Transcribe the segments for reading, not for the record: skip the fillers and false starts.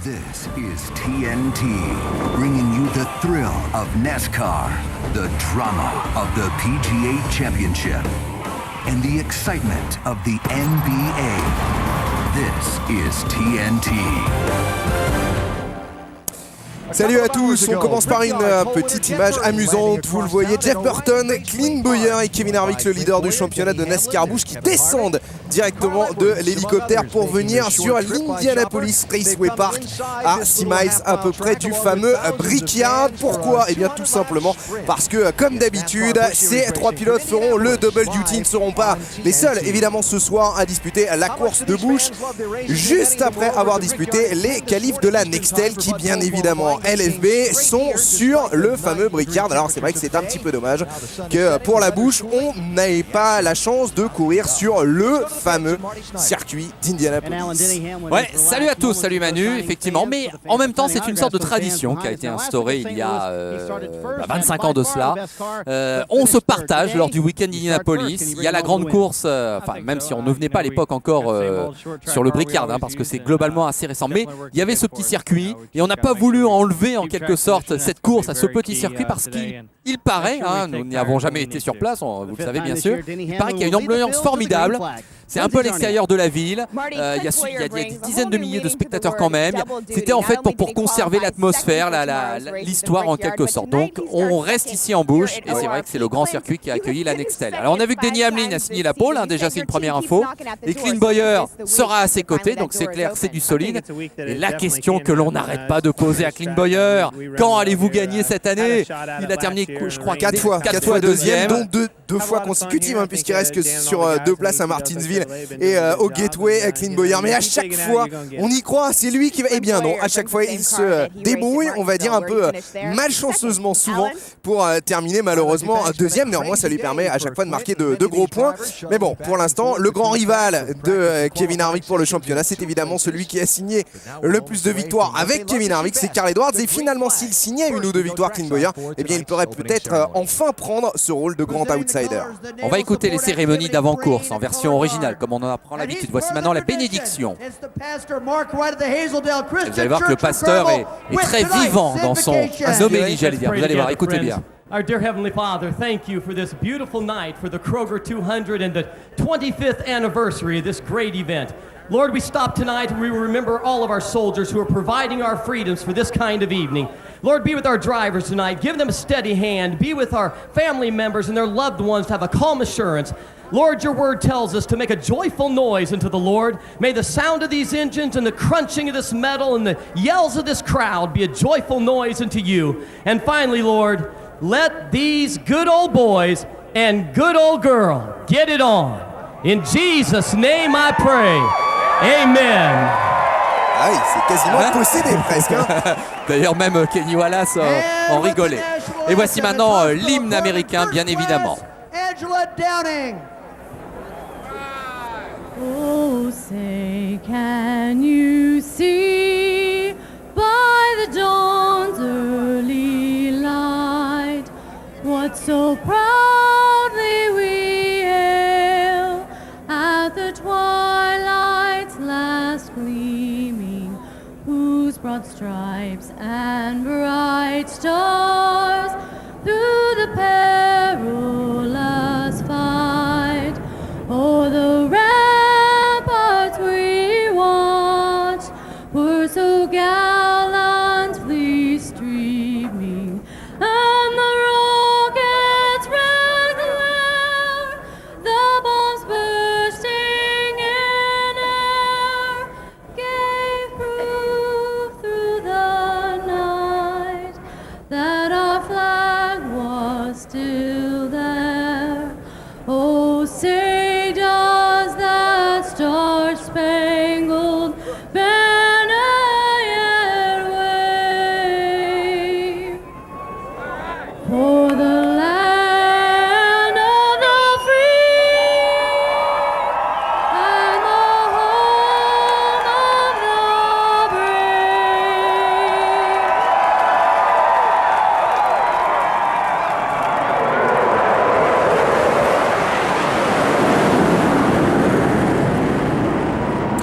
This is TNT, bringing you the thrill of NASCAR, the drama of the PGA Championship, and the excitement of the NBA. This is TNT. Salut à tous, on commence par une petite image amusante, vous le voyez, Jeff Burton, Clint Bowyer et Kevin Harvick, le leader du championnat de NASCAR Busch, qui descendent directement de l'hélicoptère pour venir sur l'Indianapolis Raceway Park à 6 miles à peu près du fameux Brickyard. Pourquoi ? Eh bien tout simplement parce que comme d'habitude, ces trois pilotes feront le double duty, ils ne seront pas les seuls évidemment ce soir à disputer la course de Busch, juste après avoir disputé les qualifs de la Nextel qui bien évidemment LFB sont sur le fameux Brickyard. Alors c'est vrai que c'est un petit peu dommage que pour la Busch on n'ait pas la chance de courir sur le fameux circuit d'Indianapolis. Ouais, salut à tous, salut Manu, effectivement, mais en même temps c'est une sorte de tradition qui a été instaurée il y a 25 ans de cela. On se partage lors du week-end d'Indianapolis. Il y a la grande course, même si on ne venait pas à l'époque encore sur le Brickyard, parce que c'est globalement assez récent, mais il y avait ce petit circuit et on n'a pas voulu enlever en quelque sorte cette course à ce petit circuit parce qu'il paraît, nous n'y avons jamais été sur place, vous le savez bien sûr, il paraît qu'il y a une ambiance formidable. C'est un peu à l'extérieur de la ville, il y a des dizaines de milliers de spectateurs quand même. C'était en fait pour conserver l'atmosphère, l'histoire en quelque sorte. Donc on reste ici en Busch et c'est vrai que c'est le grand circuit qui a accueilli la Nextel. Alors on a vu que Denny Hamlin a signé la pole, déjà c'est une première info. Et Clint Bowyer sera à ses côtés, donc c'est clair, c'est du solide. Et la question que l'on n'arrête pas de poser à Clint Bowyer, quand allez-vous gagner cette année ? Il a terminé, je crois, 4 fois deuxième, dont deux fois consécutives, puisqu'il reste que sur 2 places à Martinsville et au Gateway, Clint Bowyer. Mais à chaque fois, on y croit, c'est lui qui va. Eh bien non, à chaque fois, il se débrouille, on va dire un peu malchanceusement souvent, pour terminer malheureusement deuxième. Néanmoins, ça lui permet à chaque fois de marquer de gros points. Mais bon, pour l'instant, le grand rival de Kevin Harvick pour le championnat, c'est évidemment celui qui a signé le plus de victoires avec Kevin Harvick, c'est Carl Edwards. Et finalement, s'il signait une ou deux victoires, Clint Bowyer, eh bien, il pourrait peut-être enfin prendre ce rôle de grand outsider. On va écouter les cérémonies d'avant-course en version originale, comme on en apprend l'habitude. Voici maintenant la bénédiction. Et vous allez voir que le pasteur est très vivant dans son homélie, j'allais dire. Vous allez voir, écoutez bien. Our dear Heavenly Father, thank you for this beautiful night, for the Kroger 200 and the 25th anniversary of this great event. Lord, we stop tonight and we remember all of our soldiers who are providing our freedoms for this kind of evening. Lord, be with our drivers tonight. Give them a steady hand. Be with our family members and their loved ones to have a calm assurance. Lord, your word tells us to make a joyful noise unto the Lord. May the sound of these engines and the crunching of this metal and the yells of this crowd be a joyful noise unto you. And finally, Lord, let these good old boys and good old girl get it on. In Jesus' name I pray. Amen. Ah oui, c'est quasiment possédé presque. D'ailleurs, même Kenny Wallace en rigolait. Et voici maintenant l'hymne américain, bien évidemment. Angela Downing. Oh, say, can you see by the dawn's early light what so proudly we hail at the twilight's last gleaming, whose broad stripes and bright stars through the perilous fight o'er the ramparts we watched were so gallantly streaming, and the rockets' red glare, the bombs bursting in air, gave proof through the night that our flag was still there. Oh, say does that star-spangled banner yet wave for the land of the free and the home of the brave.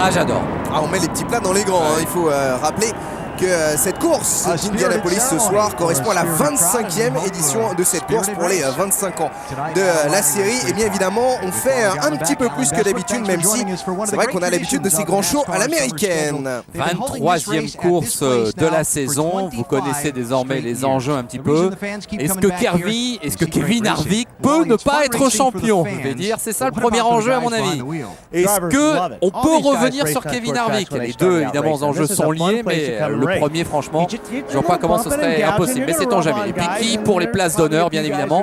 Ah, j'adore. Ah, on met les petits plats dans les grands. Il faut rappeler que cette course d'Indianapolis ce soir correspond à la 25e édition de cette course pour les 25 ans de la série. Et bien évidemment, on fait un petit peu plus que d'habitude, même si c'est vrai qu'on a l'habitude de ces grands shows à l'américaine. 23e course de la saison. Vous connaissez désormais les enjeux un petit peu. Est-ce que Kevin Harvick peut ne pas être champion? Je vais dire, c'est ça le premier enjeu à mon avis. Est-ce qu'on peut revenir sur Kevin Harvick? Les deux évidemment enjeux sont liés, mais le premier, franchement, je vois pas comment ce serait impossible, mais sait-on jamais. Et puis qui pour les places d'honneur, bien évidemment.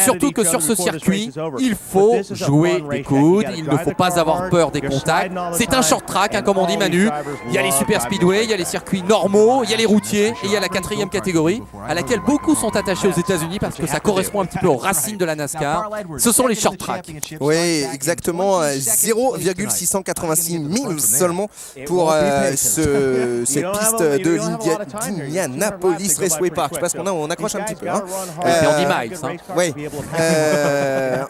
Surtout que sur ce circuit, il faut jouer les coudes, il ne faut pas avoir peur des contacts. C'est un short track, hein, comme on dit Manu. Il y a les super speedway, il y a les circuits normaux, il y a les routiers, et il y a la 4e catégorie, à laquelle beaucoup sont attachés aux États-Unis parce que ça correspond un petit peu aux racines de la NASCAR. Ce sont les short tracks. Oui, exactement. 0,686 milles seulement pour cette piste de l'Indianapolis Raceway Park. Je pense qu'on accroche un petit peu. Hein. Et puis on dit miles. Hein. Oui.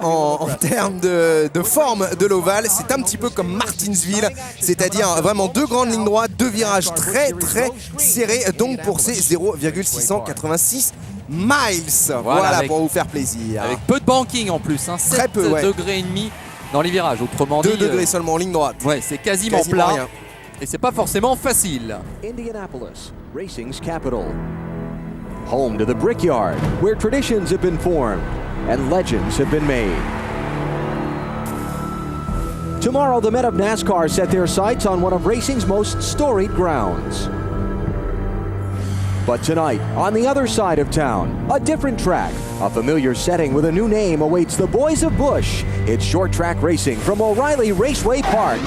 En termes de forme de l'ovale, c'est un petit peu comme Martinsville, c'est-à-dire vraiment deux grandes lignes droites, deux virages très très serrés, donc pour ces 0,686 miles. Voilà, pour vous faire plaisir. Avec peu de banking en plus, hein, 7 degrés et demi dans les virages. Autrement dit, 2 degrés seulement en ligne droite. Ouais, c'est quasiment plat. Rien. Et c'est pas forcément facile. Indianapolis, racing's capital. Home to the Brickyard, where traditions have been formed and legends have been made. Tomorrow, the men of NASCAR set their sights on one of racing's most storied grounds. But tonight, on the other side of town, a different track, a familiar setting with a new name awaits the boys of Busch. It's short track racing from O'Reilly Raceway Park.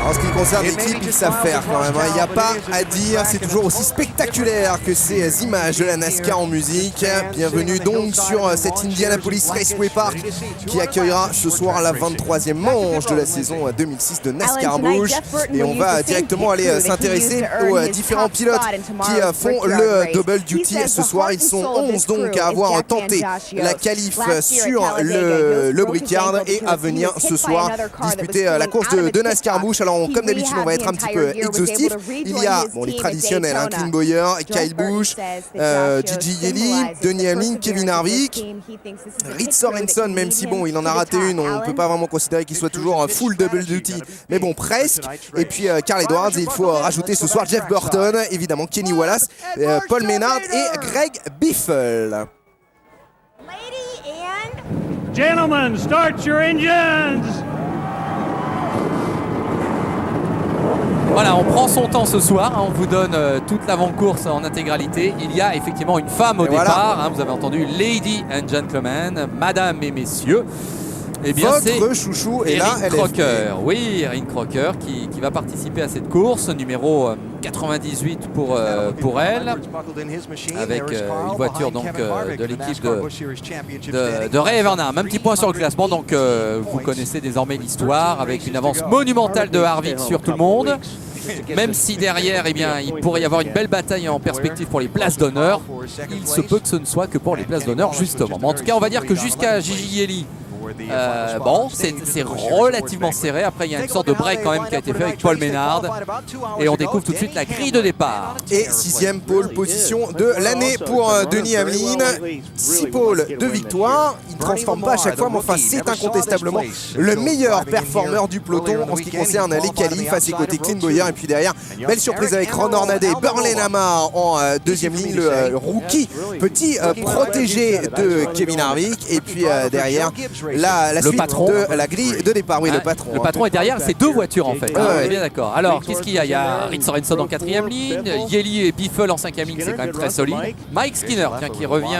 En ce qui concerne l'équipe, ils savent faire quand même. Il n'y a pas à dire, c'est toujours aussi spectaculaire que ces images de la NASCAR en musique. Bienvenue donc sur cette Indianapolis Raceway Park qui accueillera ce soir la 23e manche de la saison 2006 de NASCAR Busch. Et on va directement aller s'intéresser aux différents pilotes qui font le double duty ce soir. Ils sont 11 donc à avoir tenté la qualif sur le Brickyard et à venir ce soir disputer la course de NASCAR Busch. Alors comme d'habitude, on va être un petit peu exhaustif. Il y a les traditionnels, hein, Clint Bowyer, Kyle Busch, Gigi Yeli, Denny Hamlin, Kevin Harvick, Rich Sorenson, même si bon, il en a raté une, on ne peut pas vraiment considérer qu'il soit toujours full double duty, mais bon, presque. Et puis Carl Edwards, et il faut rajouter ce soir Jeff Burton, évidemment Kenny Wallace, Paul Menard et Greg Biffle. Gentlemen, start your engines! Voilà, on prend son temps ce soir, hein, on vous donne toute l'avant-course en intégralité. Il y a effectivement une femme au départ, hein, vous avez entendu, Lady and Gentlemen, Madame et Messieurs. Eh bien, votre chouchou est là, Erin Crocker. Oui, Erin Crocker qui va participer à cette course, numéro 98 pour elle, avec une voiture donc de l'équipe de Ray Evernham. Un petit point sur le classement, donc vous connaissez désormais l'histoire, avec une avance monumentale de Harvick sur tout le monde. Même si derrière, eh bien, il pourrait y avoir une belle bataille en perspective pour les places d'honneur, il se peut que ce ne soit que pour les places d'honneur justement. Mais en tout cas, on va dire que jusqu'à Gigi Yeli, bon, c'est relativement serré. Après, il y a une sorte de break quand même qui a été fait avec Paul Menard. Et on découvre tout de suite la grille de départ. Et 6e pole position de l'année pour Denny Hamlin. 6 pôles de victoire. Il ne transforme pas à chaque fois, mais enfin, c'est incontestablement le meilleur performeur du peloton en ce qui concerne les qualifs. À ses côtés, Clint Bowyer. Et puis derrière, belle surprise avec Ron Hornaday, Burlen Amar en deuxième ligne, le rookie, petit protégé de Kevin Harvick. Et puis derrière, la suite patron de la grille de départ. Oui, le patron. Le patron est derrière, c'est deux voitures en fait. On est bien d'accord. Alors, qu'est-ce qu'il y a? Il y a Rich Sorenson en 4e ligne, Yeli et Biffle en 5e ligne, c'est quand même très solide. Mike Skinner, tiens, qui revient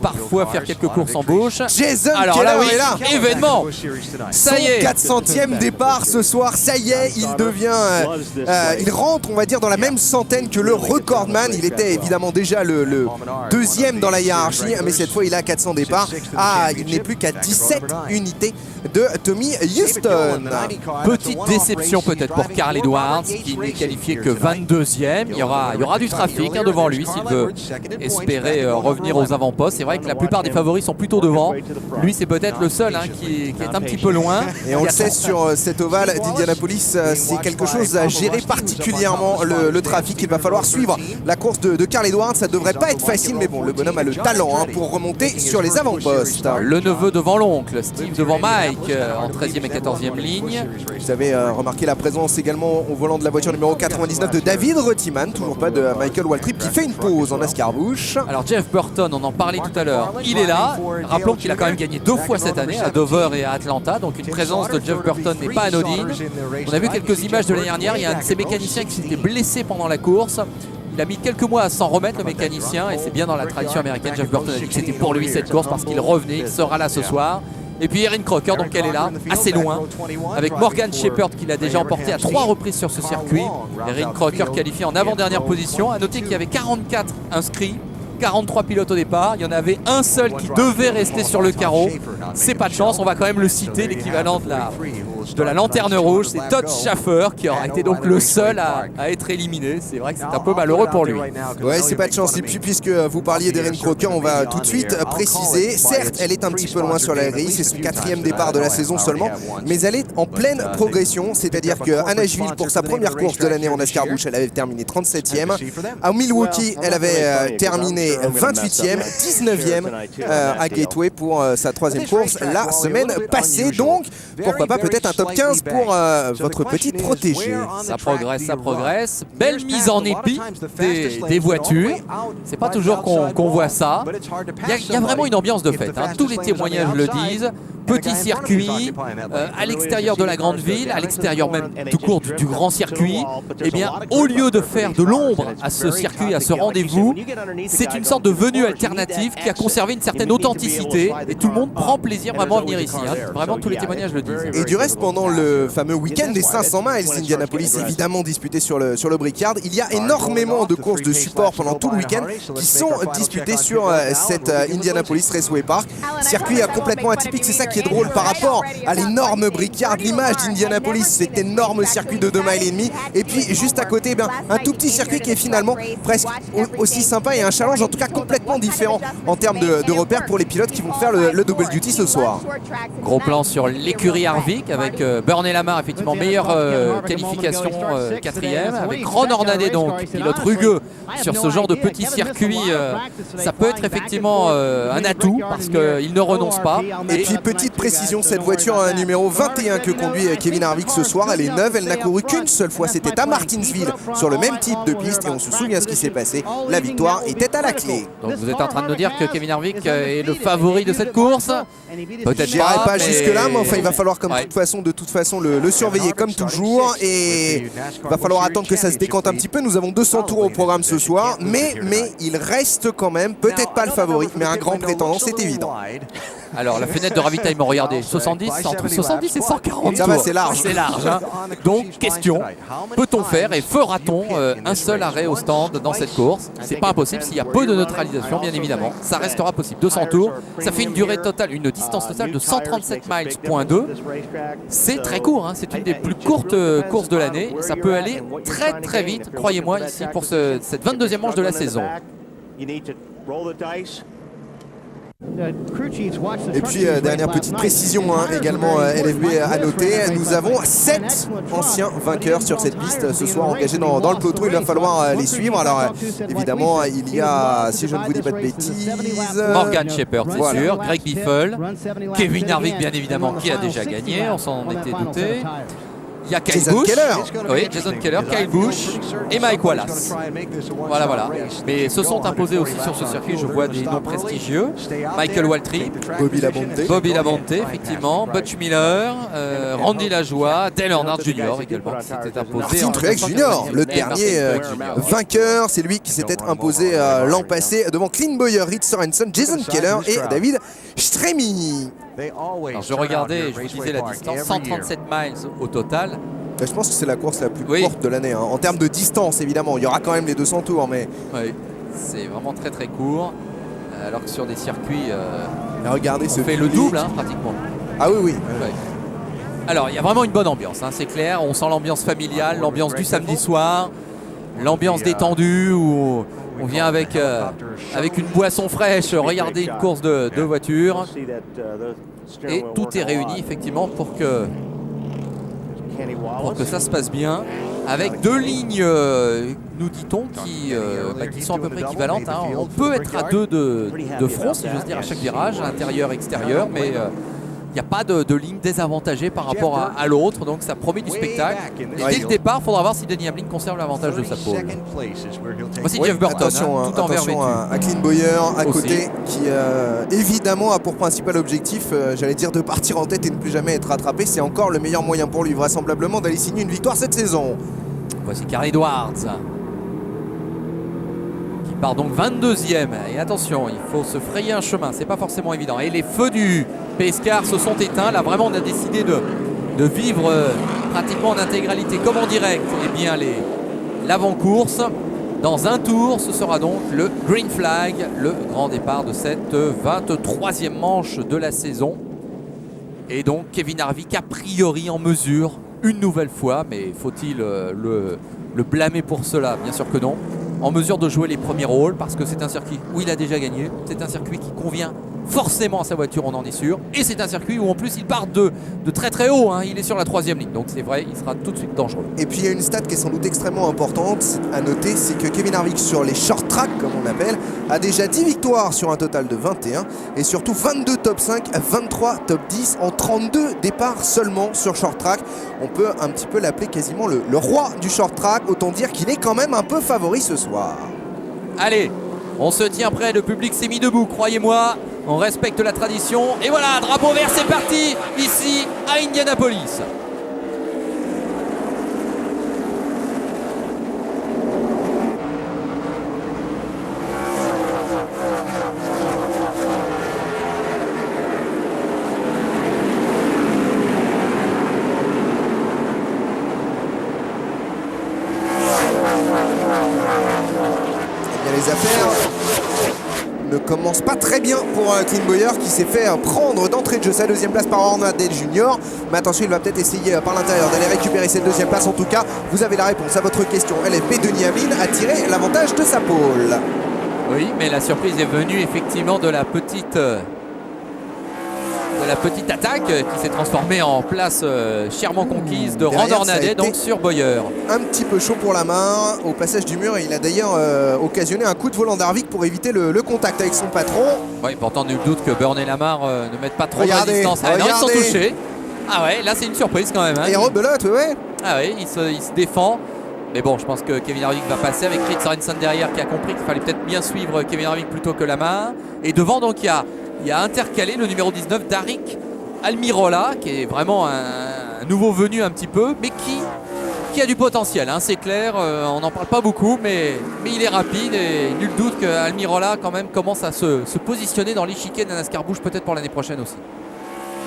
parfois faire quelques courses en bouche. Jason alors là, oui, est là. Événement. Ça y est. 400e départ ce soir. Ça y est, il devient, il rentre, on va dire, dans la même centaine que le recordman. Il était évidemment déjà le deuxième dans la hiérarchie, mais cette fois, il a 400 départs. Ah, il n'est plus qu'à 17 7 unités de Tommy Houston. Petite déception peut-être pour Carl Edwards qui n'est qualifié que 22e. Il y aura du trafic devant lui s'il veut espérer revenir aux avant-postes. C'est vrai que la plupart des favoris sont plutôt devant. Lui c'est peut-être le seul qui est un petit peu loin. Et on le sait, sur cet ovale d'Indianapolis, c'est quelque chose à gérer particulièrement le trafic. Il va falloir suivre la course de Carl Edwards. Ça devrait pas être facile, mais bon, le bonhomme a le talent pour remonter sur les avant-postes. Le neveu devant l'oncle, Steve devant Mike en 13e et 14e ligne. Vous avez remarqué la présence également au volant de la voiture numéro 99 de David Reutemann, toujours pas de Michael Waltrip qui fait une pause en NASCAR Busch. Alors Jeff Burton, on en parlait tout à l'heure, il est là. Rappelons qu'il a quand même gagné 2 fois cette année à Dover et à Atlanta, donc une présence de Jeff Burton n'est pas anodine. On a vu quelques images de l'année dernière, il y a un de ses mécaniciens qui s'était blessé pendant la course. Il a mis quelques mois à s'en remettre, le mécanicien, et c'est bien dans la tradition américaine. Jeff Burton a dit que c'était pour lui cette course parce qu'il revenait, il sera là ce soir. Et puis Erin Crocker, donc elle est là, assez loin, avec Morgan Shepherd qui l'a déjà emporté à 3 reprises sur ce circuit. Erin Crocker qualifiée en avant-dernière position. A noter qu'il y avait 44 inscrits, 43 pilotes au départ. Il y en avait un seul qui devait rester sur le carreau. C'est pas de chance, on va quand même le citer, l'équivalent de la lanterne rouge. C'est Todd Schaffer qui aura été donc le seul à être éliminé. C'est vrai que c'est un peu malheureux pour lui. Ouais, c'est pas de chance. Et puis puisque vous parliez d'Erin Crocker, on va tout de suite préciser. Certes, elle est un petit peu loin sur la grille, c'est son 4e départ de la saison seulement, mais elle est en pleine progression. C'est-à-dire qu'à Nashville, pour sa première course de l'année en NASCAR Busch, elle avait terminé 37e. À Milwaukee, elle avait terminé 28e, 19e à Gateway pour sa 3e course la semaine passée. Donc, pourquoi pas peut-être un top 15 pour votre petite protégée. Ça progresse, ça progresse. Belle mise en épi des voitures. C'est pas toujours qu'on voit ça. Il y a vraiment une ambiance de fête. Tous les témoignages le disent. Petit circuit, à l'extérieur de la grande ville, à l'extérieur même tout court du grand circuit. Eh bien, au lieu de faire de l'ombre à ce circuit, à ce rendez-vous, c'est une sorte de venue alternative qui a conservé une certaine authenticité et tout le monde prend plaisir vraiment à venir ici. Vraiment, tous les témoignages le disent. Et du reste, pendant le fameux week-end des 500 miles d'Indianapolis, évidemment disputé sur le Brickyard, il y a énormément de courses de support pendant tout le week-end qui sont disputées sur cette Indianapolis Raceway Park. Circuit complètement atypique, c'est ça qui est drôle par rapport à l'énorme Brickyard, l'image d'Indianapolis, cet énorme circuit de 2,5 miles. Et puis juste à côté, un tout petit circuit qui est finalement presque aussi sympa et un challenge en tout cas complètement différent en termes de repères pour les pilotes qui vont faire le double duty ce soir. Gros plan sur l'écurie Harvick avec Bernie Lamar, effectivement meilleure qualification 4e, avec Ron Hornaday donc pilote rugueux sur ce genre de petit circuit. Ça peut être effectivement un atout parce qu'il ne renonce pas. Et puis petite précision, cette voiture a un numéro 21 que conduit Kevin Harvick ce soir. Elle est neuve, elle n'a couru qu'une seule fois, c'était à Martinsville sur le même type de piste et on se souvient ce qui s'est passé. La victoire était à la clé. Donc vous êtes en train de nous dire que Kevin Harvick est le favori de cette course? Peut-être j'irai pas jusque-là, mais enfin il va falloir de toute façon le surveiller comme toujours et il va falloir attendre que ça se décante un petit peu. Nous avons 200 tours au programme ce soir, mais il reste quand même, peut-être pas le favori, mais un grand prétendant, c'est évident. Alors la fenêtre de ravitaillement, regardez, 70, entre 70 et 140 ça tours. va, c'est large. C'est large. Donc question, peut-on faire et fera-t-on un seul arrêt au stand dans cette course? C'est pas impossible s'il y a peu de neutralisation, bien évidemment. Ça restera possible. 200 tours, ça fait une durée totale, une distance totale de 137 miles.2. C'est très court, c'est une des plus courtes courses de l'année. Ça peut aller très très vite, croyez-moi, ici pour cette 22e manche de la saison. Et puis dernière petite précision également LFB à noter, nous avons 7 anciens vainqueurs sur cette piste ce soir engagés dans le peloton, il va falloir les suivre. Alors évidemment il y a, si je ne vous dis pas de bêtises, Morgan Shepherd c'est sûr, Greg Biffle, Kevin Harvick bien évidemment qui a déjà gagné, on s'en était douté. Il y a Kyle Jason Busch, Keller. Oui, Jason Keller, Kyle Busch et Mike Wallace. Voilà. Mais se sont imposés aussi sur ce circuit, je vois des noms prestigieux. Michael Waltrip, Bobby Labonte, effectivement, Butch Miller, Randy Lajoie, Dale Earnhardt Jr. également qui s'était imposé. Martin Truex Jr., le dernier vainqueur, c'est lui qui s'était imposé l'an passé devant Clint Bowyer, Reed Sorensen, Jason Keller et David Stremi. Alors je regardais, je vous disais la distance, 137 miles au total. Je pense que c'est la course la plus courte de l'année. En termes de distance, évidemment, il y aura quand même les 200 tours, mais... Oui, c'est vraiment très très court. alors que sur des circuits, Et regardez on ce fait le public. double hein, pratiquement. Ah oui, oui. Ouais. Alors, il y a vraiment une bonne ambiance, hein, c'est clair. On sent l'ambiance familiale, l'ambiance du samedi soir, l'ambiance détendue où on vient avec une boisson fraîche, regarder une course de voitures. Et tout est réuni effectivement pour que ça se passe bien. Avec deux lignes, nous dit-on, qui sont à peu près équivalentes. Hein. On peut être à deux de front, si j'ose dire, à chaque virage, intérieur-extérieur, mais il n'y a pas de ligne désavantagée par rapport à l'autre, donc ça promet du spectacle. Et dès le départ, il faudra voir si Denny Hamlin conserve l'avantage de sa pole. Voici Jeff Burton, attention, tout en vert vêtu. à Clint Bowyer à Aussi. côté, qui évidemment a pour principal objectif, j'allais dire, de partir en tête et ne plus jamais être rattrapé. C'est encore le meilleur moyen pour lui, vraisemblablement, d'aller signer une victoire cette saison. Voici Carl Edwards qui part donc 22e. Et attention, il faut se frayer un chemin, c'est pas forcément évident. Et les feux du Pescar se sont éteints. Là vraiment on a décidé de vivre pratiquement en intégralité comme en direct l'avant-course. Dans un tour, ce sera donc le Green Flag, le grand départ de cette 23e manche de la saison. Et donc Kevin Harvick a priori en mesure une nouvelle fois, mais faut-il le blâmer pour cela? Bien sûr que non. En mesure de jouer les premiers rôles parce que c'est un circuit où il a déjà gagné. C'est un circuit qui convient forcément à sa voiture, on en est sûr. Et c'est un circuit où en plus il part de très très haut. Hein. Il est sur la 3e ligne. Donc c'est vrai, il sera tout de suite dangereux. Et puis il y a une stat qui est sans doute extrêmement importante à noter, c'est que Kevin Harvick sur les short track, comme on appelle, a déjà 10 victoires sur un total de 21 et surtout 22 top 5, 23 top 10 en 32 départs seulement sur short track. On peut un petit peu l'appeler quasiment le roi du short track, autant dire qu'il est quand même un peu favori ce soir. Allez, on se tient prêt, le public s'est mis debout, croyez-moi. On respecte la tradition. Et voilà, drapeau vert, c'est parti, ici à Indianapolis. Eh bien, les affaires ne commencent pas très bien pour Clint Bowyer qui s'est fait prendre d'entrée de jeu sa 2e place par Hornadell Junior. Mais attention, il va peut-être essayer par l'intérieur d'aller récupérer cette 2e place. En tout cas, vous avez la réponse à votre question. LFP, Denny Hamlin a tiré l'avantage de sa pole. Oui, mais la surprise est venue effectivement de la petite attaque qui s'est transformée en place chèrement conquise de Derrière, Randy ça a Hornaday, été donc sur Bowyer. Un petit peu chaud pour la main au passage du mur. Il a d'ailleurs occasionné un coup de volant d'Harvick pour éviter le contact avec son patron. Oui, pourtant nul doute que Burn et Lamar ne mettent pas trop Regardez, de distance. Ah, non, ils sont regardez. touchés. Ah ouais, là c'est une surprise quand même. Hein. Et rebelote, ouais. Ah ouais, il se défend. Mais bon, je pense que Kevin Harvick va passer avec Fritz Sorensen derrière qui a compris qu'il fallait peut-être bien suivre Kevin Harvick plutôt que Lamar. Et devant, donc, il y a intercalé le numéro 19, Darrick Almirola, qui est vraiment un nouveau venu un petit peu, mais qui a du potentiel, hein, c'est clair. On n'en parle pas beaucoup, mais il est rapide et nul doute qu'Almirola quand même commence à se positionner dans l'échiquier de la NASCAR Busch, peut-être pour l'année prochaine aussi.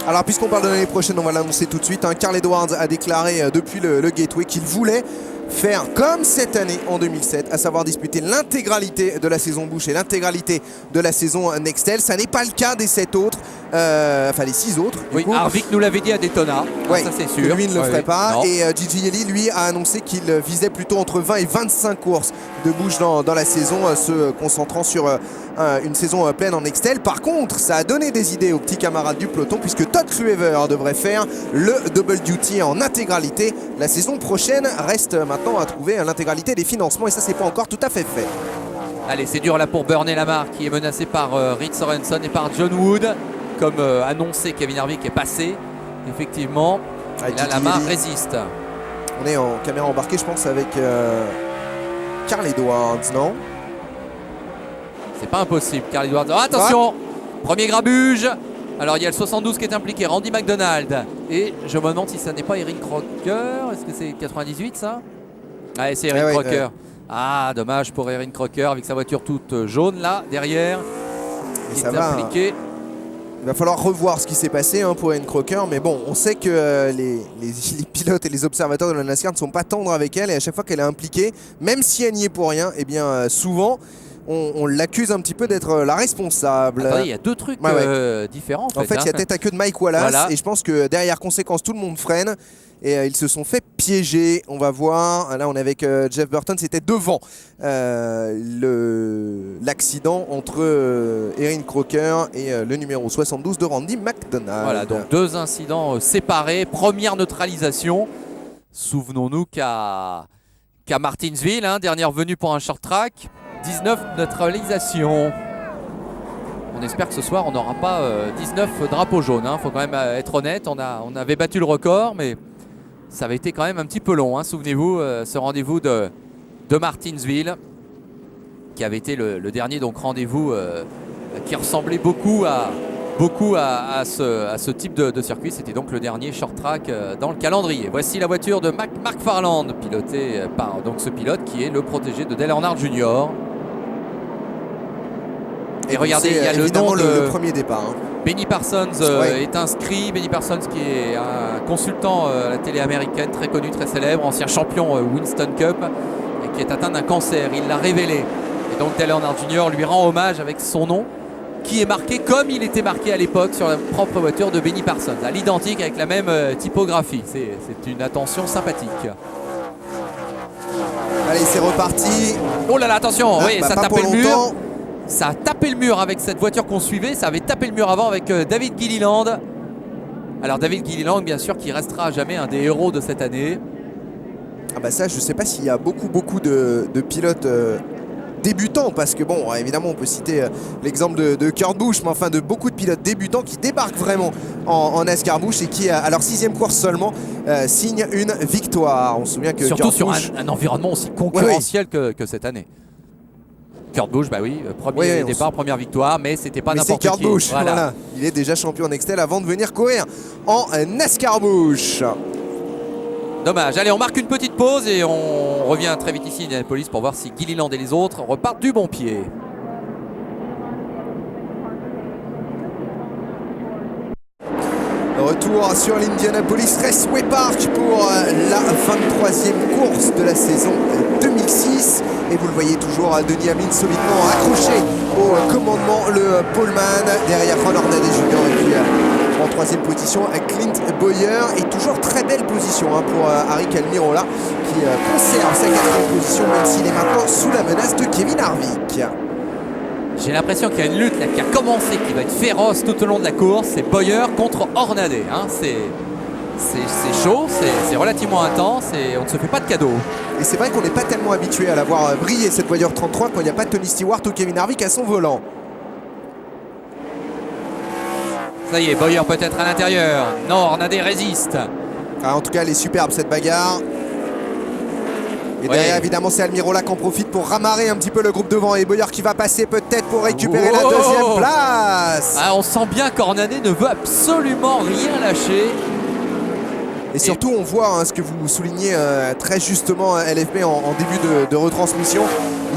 Alors puisqu'on parle de l'année prochaine, on va l'annoncer tout de suite. Carl Edwards a déclaré depuis le Gateway qu'il voulait faire comme cette année en 2007, à savoir disputer l'intégralité de la saison Busch et l'intégralité de la saison Nextel. Ça n'est pas le cas des 7 autres, enfin les 6 autres. Oui, Harvick nous l'avait dit à Daytona, ouais, ça c'est sûr. Lui ne le ferait pas. Non. Et Gigi Ellie, lui, a annoncé qu'il visait plutôt entre 20 et 25 courses de Busch dans la saison, se concentrant sur une saison pleine en Nextel. Par contre, ça a donné des idées aux petits camarades du peloton, puisque Todd Kluever devrait faire le double duty en intégralité. La saison prochaine reste maintenant à trouver l'intégralité des financements, et ça, c'est pas encore tout à fait fait. Allez, c'est dur là pour Burn et Lamar qui est menacé par Fritz Sorensen et par John Wood. Comme annoncé, Kevin Harvick est passé, effectivement. Et là, Lamar résiste. On est en caméra embarquée, je pense, avec Carl Edwards, non? C'est pas impossible, Carl Edwards. Oh, attention, premier grabuge. Alors il y a le 72 qui est impliqué, Randy McDonald. Et je me demande si ça n'est pas Erin Crocker. Est-ce que c'est 98 ça? Ouais, c'est Erin Crocker. Ah, dommage pour Erin Crocker avec sa voiture toute jaune là, derrière. Et qui ça est va, impliqué. Il va falloir revoir ce qui s'est passé pour Erin Crocker, mais bon, on sait que les pilotes et les observateurs de la NASCAR ne sont pas tendres avec elle, et à chaque fois qu'elle est impliquée, même si elle n'y est pour rien, eh bien souvent, on l'accuse un petit peu d'être la responsable. Attendez, il y a 2 trucs différents. En fait, il y a tête à queue de Mike Wallace, Voilà. et je pense que derrière conséquence, tout le monde freine. Et ils se sont fait piéger. On va voir. Là, on est avec Jeff Burton. C'était devant l'accident entre Erin Crocker et le numéro 72 de Randy McDonald. Voilà, donc 2 incidents séparés. Première neutralisation. Souvenons-nous qu'à Martinsville, dernière venue pour un short track, 19 neutralisations. On espère que ce soir, on n'aura pas 19 drapeaux jaunes. Faut quand même être honnête. On avait battu le record, mais ça avait été quand même un petit peu long. Souvenez-vous, ce rendez-vous de Martinsville, qui avait été le dernier donc rendez-vous qui ressemblait beaucoup à ce type de circuit. C'était donc le dernier short track dans le calendrier. Voici la voiture de Mark Farland, pilotée par donc ce pilote qui est le protégé de Dale Earnhardt Jr. Et regardez, il y a le nom le premier départ. Benny Parsons est inscrit. Benny Parsons qui est un consultant à la télé américaine, très connu, très célèbre, ancien champion Winston Cup, et qui est atteint d'un cancer. Il l'a révélé. Et donc Dale Earnhardt Jr. lui rend hommage avec son nom, qui est marqué comme il était marqué à l'époque sur la propre voiture de Benny Parsons, à l'identique avec la même typographie. C'est une attention sympathique. Allez, c'est reparti. Oh là là, attention, oui, ça tapait le mur. Longtemps. Ça a tapé le mur avec cette voiture qu'on suivait. Ça avait tapé le mur avant avec David Gilliland. Alors David Gilliland, bien sûr, qui restera à jamais un des héros de cette année. Ah bah ça, je sais pas s'il y a beaucoup de pilotes débutants, parce que bon, évidemment, on peut citer l'exemple de Kurt Busch, mais enfin de beaucoup de pilotes débutants qui débarquent vraiment en NASCAR Busch et qui, à leur 6e course seulement, signent une victoire. On se souvient que surtout Kurt sur Busch, un environnement aussi concurrentiel que cette année. Kurt Busch, bah oui, premier départ, première victoire, mais c'était pas n'importe qui. C'est Kurt Busch, voilà. Il est déjà champion Nextel avant de venir courir en NASCAR Busch. Dommage. Allez, on marque une petite pause et on revient très vite ici à Indianapolis pour voir si Gilliland et les autres repartent du bon pied. Retour sur l'Indianapolis Raceway Park pour la 23e course de la saison 2006. Et vous le voyez toujours, Denny Hamlin solidement accroché au commandement, le poleman derrière Ron Hornaday Jr. Et puis en 3e position, Clint Bowyer. Et toujours très belle position pour Aric Almirola qui conserve sa 4e position même s'il est maintenant sous la menace de Kevin Harvick. J'ai l'impression qu'il y a une lutte là, qui a commencé, qui va être féroce tout au long de la course. C'est Bowyer contre Hornaday. C'est chaud, c'est relativement intense et on ne se fait pas de cadeaux. Et c'est vrai qu'on n'est pas tellement habitué à la voir briller cette voiture 33 quand il n'y a pas Tony Stewart ou Kevin Harvick à son volant. Ça y est, Bowyer peut-être à l'intérieur. Non, Hornaday résiste. En tout cas, elle est superbe cette bagarre. Et derrière, évidemment, c'est Almirola qui en profite pour ramarrer un petit peu le groupe devant. Et Bowyer qui va passer peut-être pour récupérer la 2e place. On sent bien qu'Hornaday ne veut absolument rien lâcher. Et surtout, on voit ce que vous soulignez très justement, LFB, en début de retransmission.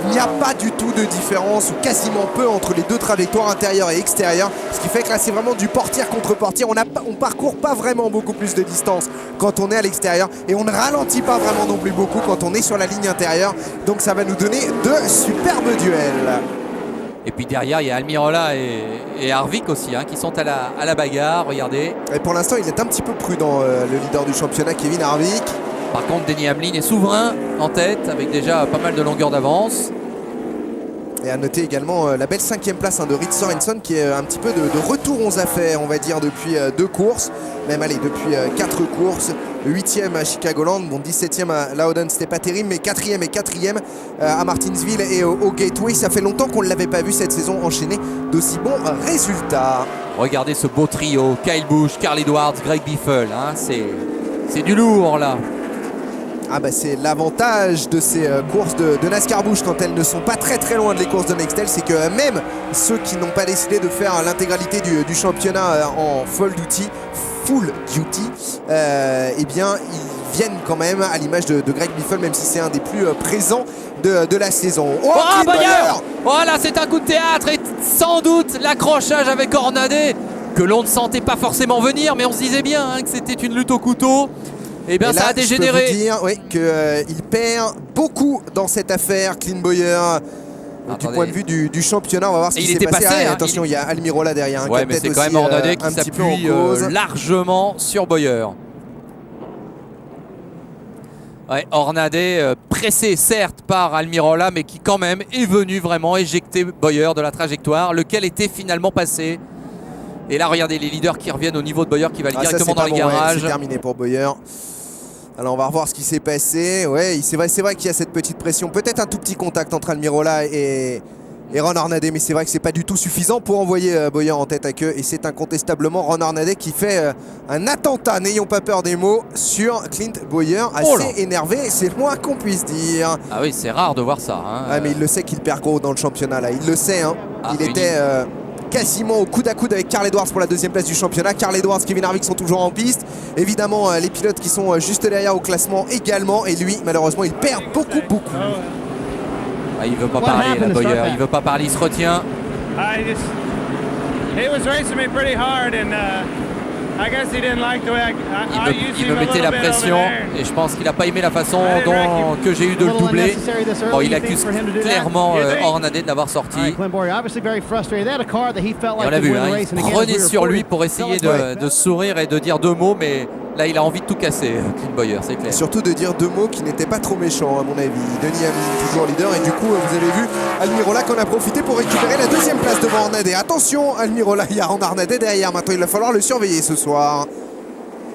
Il n'y a pas du tout de différence, ou quasiment peu, entre les deux trajectoires intérieures et extérieures. Ce qui fait que là, c'est vraiment du portière contre portière. On parcourt pas vraiment beaucoup plus de distance quand on est à l'extérieur. Et on ne ralentit pas vraiment non plus beaucoup quand on est sur la ligne intérieure. Donc ça va nous donner de superbes duels. Et puis derrière, il y a Almirola et Harvick aussi qui sont à la bagarre. Regardez. Et pour l'instant, il est un petit peu prudent, le leader du championnat, Kevin Harvick. Par contre, Denny Hamlin est souverain en tête avec déjà pas mal de longueur d'avance. Et à noter également la belle 5e place de Reed Sorenson qui est un petit peu de retour aux affaires, on va dire, depuis 2 courses. Même depuis 4 courses. 8e à Chicagoland, bon 17e à Loudon, c'était pas terrible, mais 4e et 4e à Martinsville et au Gateway. Ça fait longtemps qu'on ne l'avait pas vu cette saison enchaîner d'aussi bons résultats. Regardez ce beau trio, Kyle Busch, Carl Edwards, Greg Biffle, c'est du lourd là. C'est l'avantage de ces courses de NASCAR Busch quand elles ne sont pas très loin de les courses de Nextel, c'est que même ceux qui n'ont pas décidé de faire l'intégralité du championnat en full duty, eh bien ils viennent quand même à l'image de Greg Biffle, même si c'est un des plus présents de la saison. Bowyer! Voilà, c'est un coup de théâtre et sans doute l'accrochage avec Hornaday que l'on ne sentait pas forcément venir, mais on se disait bien que c'était une lutte au couteau. Et bien ça a dégénéré. Je peux vous dire qu'il perd beaucoup dans cette affaire, Clint Bowyer. Du point de vue du championnat, on va voir ce Et qui il s'est était passé. passé, Ah, hein, attention, il y a Almirola derrière. Ouais, mais c'est quand même Hornaday qui un petit peu en s'appuie cause. largement sur Bowyer. Ouais, Hornaday pressé certes par Almirola, mais qui quand même est venu vraiment éjecter Bowyer de la trajectoire, lequel était finalement passé. Et là, regardez les leaders qui reviennent au niveau de Bowyer qui va aller directement dans les garages. C'est terminé pour Bowyer. Alors on va revoir ce qui s'est passé. Ouais, c'est vrai qu'il y a cette petite pression. Peut-être un tout petit contact entre Almirola et Ron Hornaday, mais c'est vrai que c'est pas du tout suffisant pour envoyer Bowyer en tête à queue. Et c'est incontestablement Ron Hornaday qui fait un attentat, n'ayons pas peur des mots, sur Clint Bowyer. Assez énervé, c'est le moins qu'on puisse dire. Ah oui, c'est rare de voir ça. Hein. Ah, mais il le sait qu'il perd gros dans le championnat là. Il le sait. Hein. Il était quasiment au coude à coude avec Carl Edwards pour la deuxième place du championnat. Carl Edwards, Kevin Harvick sont toujours en piste. Évidemment, les pilotes qui sont juste derrière au classement également. Et lui, malheureusement, il perd beaucoup. Ah, il veut pas parler, là, Bowyer. Il veut pas parler, il se retient. Il me mettait la pression et je pense qu'il n'a pas aimé la façon que j'ai eu de le doubler. Bon, il accuse clairement Hornaday de l'avoir sorti. Et on l'a vu, hein, il prenait sur lui pour essayer de sourire et de dire deux mots, mais là il a envie de tout casser, Clint Bowyer, c'est clair. Et surtout de dire deux mots qui n'étaient pas trop méchants à mon avis. Denis Hamlin toujours leader et du coup vous avez vu Almirola qu'on a profité pour récupérer la deuxième place devant Hornaday. Attention Almirola, il y a Ron Hornaday derrière, maintenant il va falloir le surveiller ce soir.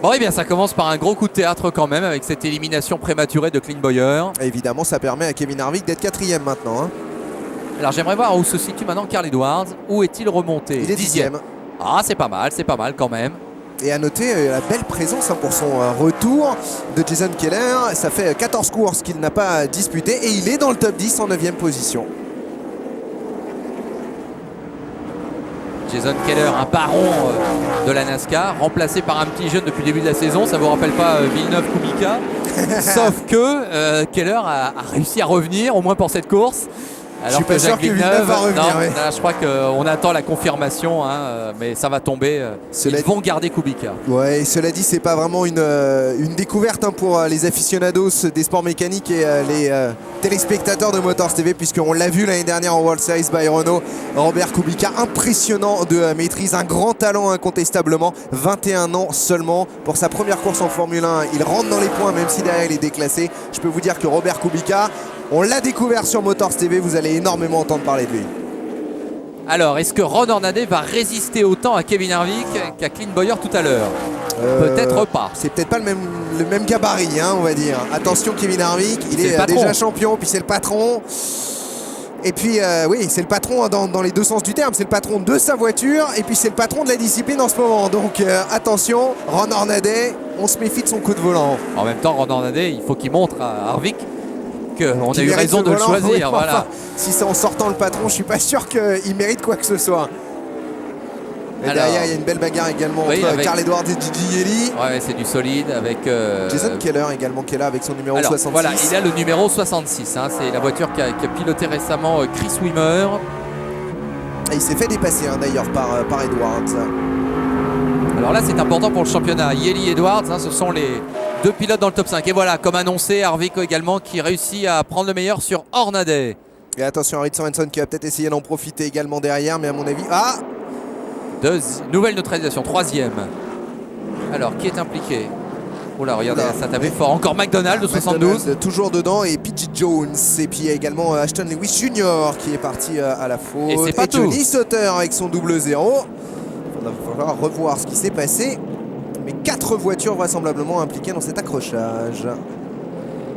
Bon, et bien ça commence par un gros coup de théâtre quand même avec cette élimination prématurée de Clint Bowyer. Et évidemment ça permet à Kevin Harvick d'être quatrième maintenant. Hein. Alors j'aimerais voir où se situe maintenant Carl Edwards. Où est-il remonté? Il est dixième. Ah, c'est pas mal quand même. Et à noter la belle présence pour son retour de Jason Keller. Ça fait 14 courses qu'il n'a pas disputé et il est dans le top 10 en 9e position. Jason Keller, un baron de la NASCAR, remplacé par un petit jeune depuis le début de la saison. Ça vous rappelle pas Villeneuve-Kubica? Sauf que Keller a réussi à revenir, au moins pour cette course. Alors je suis pas sûr que Villeneuve va revenir. Non, là, je crois qu'on attend la confirmation, hein, mais ça va tomber. Ils vont garder Kubica. Ouais, cela dit, c'est pas vraiment une découverte pour les aficionados des sports mécaniques et les téléspectateurs de Motors TV, puisqu'on l'a vu l'année dernière en World Series by Renault. Robert Kubica, impressionnant de maîtrise, un grand talent incontestablement. 21 ans seulement pour sa première course en Formule 1. Il rentre dans les points, même si derrière il est déclassé. Je peux vous dire que Robert Kubica, on l'a découvert sur Motors TV, vous allez énormément entendre parler de lui. Alors, est-ce que Ron Hornaday va résister autant à Kevin Harvick qu'à Clint Bowyer tout à l'heure? Peut-être pas. C'est peut-être pas le même gabarit, hein, on va dire. Attention Kevin Harvick, il est déjà champion, puis c'est le patron. Et puis, oui, c'est le patron dans les deux sens du terme. C'est le patron de sa voiture et puis c'est le patron de la discipline en ce moment. Donc, attention, Ron Hornaday, on se méfie de son coup de volant. En même temps, Ron Hornaday, il faut qu'il montre à Harvick qu'on a eu raison de le choisir. Oui, voilà. Enfin, si c'est en sortant le patron, je suis pas sûr qu'il mérite quoi que ce soit. Et derrière, il y a une belle bagarre également entre Carl Edwards et Gigi Yeli. Ouais, c'est du solide avec Jason Keller également qui est là avec son numéro 66. Voilà, il a le numéro 66. Hein, c'est la voiture qu'a piloté récemment Chris Wimmer. Et il s'est fait dépasser d'ailleurs par Edwards. Alors là, c'est important pour le championnat. Yeli Edwards, ce sont les deux pilotes dans le top 5. Et voilà, comme annoncé, Harvick également qui réussit à prendre le meilleur sur Hornaday. Et attention, Harry Sorensen qui va peut-être essayer d'en profiter également derrière, mais à mon avis... Ah, nouvelle neutralisation, troisième. Alors, qui est impliqué? Oh là, regardez, ça tapait fort. Encore McDonald de 72. Toujours dedans, et Pidgey Jones. Et puis il y a également Ashton Lewis Jr. qui est parti à la faute. Et c'est pas tout. Johnny Sauter avec son double 0. Il va falloir revoir ce qui s'est passé. Mais 4 voitures vraisemblablement impliquées dans cet accrochage.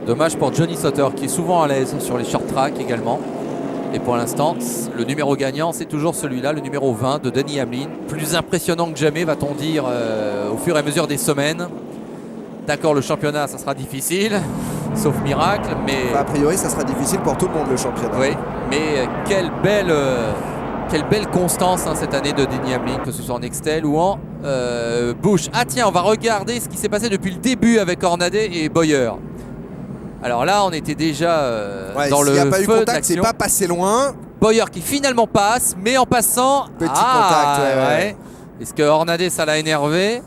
Dommage pour Johnny Sauter qui est souvent à l'aise sur les short tracks également. Et pour l'instant, le numéro gagnant, c'est toujours celui-là, le numéro 20 de Denny Hamlin. Plus impressionnant que jamais, va-t-on dire, au fur et à mesure des semaines. D'accord, le championnat, ça sera difficile, sauf miracle, mais... Enfin, a priori, ça sera difficile pour tout le monde, le championnat. Oui, mais quelle belle constance cette année de Denny Hamlin, que ce soit en Nextel ou en Busch. Ah tiens, on va regarder ce qui s'est passé depuis le début avec Hornaday et Bowyer. Alors là, on était déjà dans le feu. S'il n'y a pas eu contact, d'action. c'est pas passé loin. Bowyer qui finalement passe, mais en passant... Petit contact, ouais. Est-ce que Hornaday, ça l'a énervé?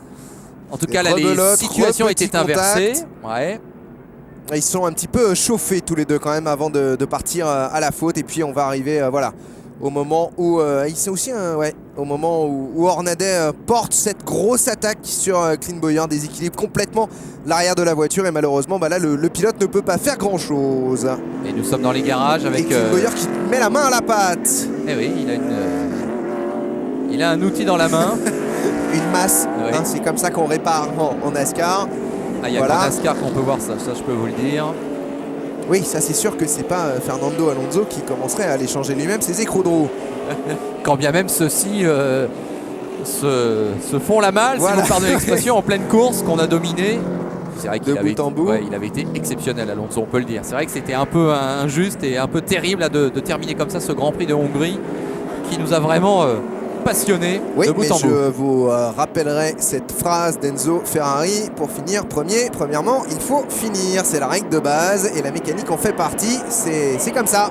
En tout cas, là, les situations étaient inversées. Ouais. Ils sont un petit peu chauffés tous les deux quand même avant de partir à la faute. Et puis on va arriver voilà, au moment où ils sont aussi au moment où Hornaday porte cette grosse attaque sur Clint Bowyer, déséquilibre complètement l'arrière de la voiture. Et malheureusement là le pilote ne peut pas faire grand chose. Et nous sommes dans les garages avec Clint Bowyer qui met la main à la pâte. Eh oui, il a un outil dans la main. Une masse, Oui. hein, c'est comme ça qu'on répare en NASCAR. Il y a Voilà. qu'en NASCAR qu'on peut voir ça je peux vous le dire. Oui, ça c'est sûr que c'est pas Fernando Alonso qui commencerait à aller changer lui-même ses écrous de roue. Quand bien même ceux-ci se font la malle, Voilà. si vous pardonnez l'expression, en pleine course qu'on a dominé. C'est vrai qu'il De avait, bout en bout. il avait été exceptionnel, Alonso, on peut le dire. C'est vrai que c'était un peu injuste et un peu terrible là, de terminer comme ça ce Grand Prix de Hongrie qui nous a vraiment passionnés Oui, de bout mais en bout. je vous rappellerai cette phrase d'Enzo Ferrari pour finir premier. Premièrement, il faut finir, c'est la règle de base et la mécanique en fait partie, c'est comme ça.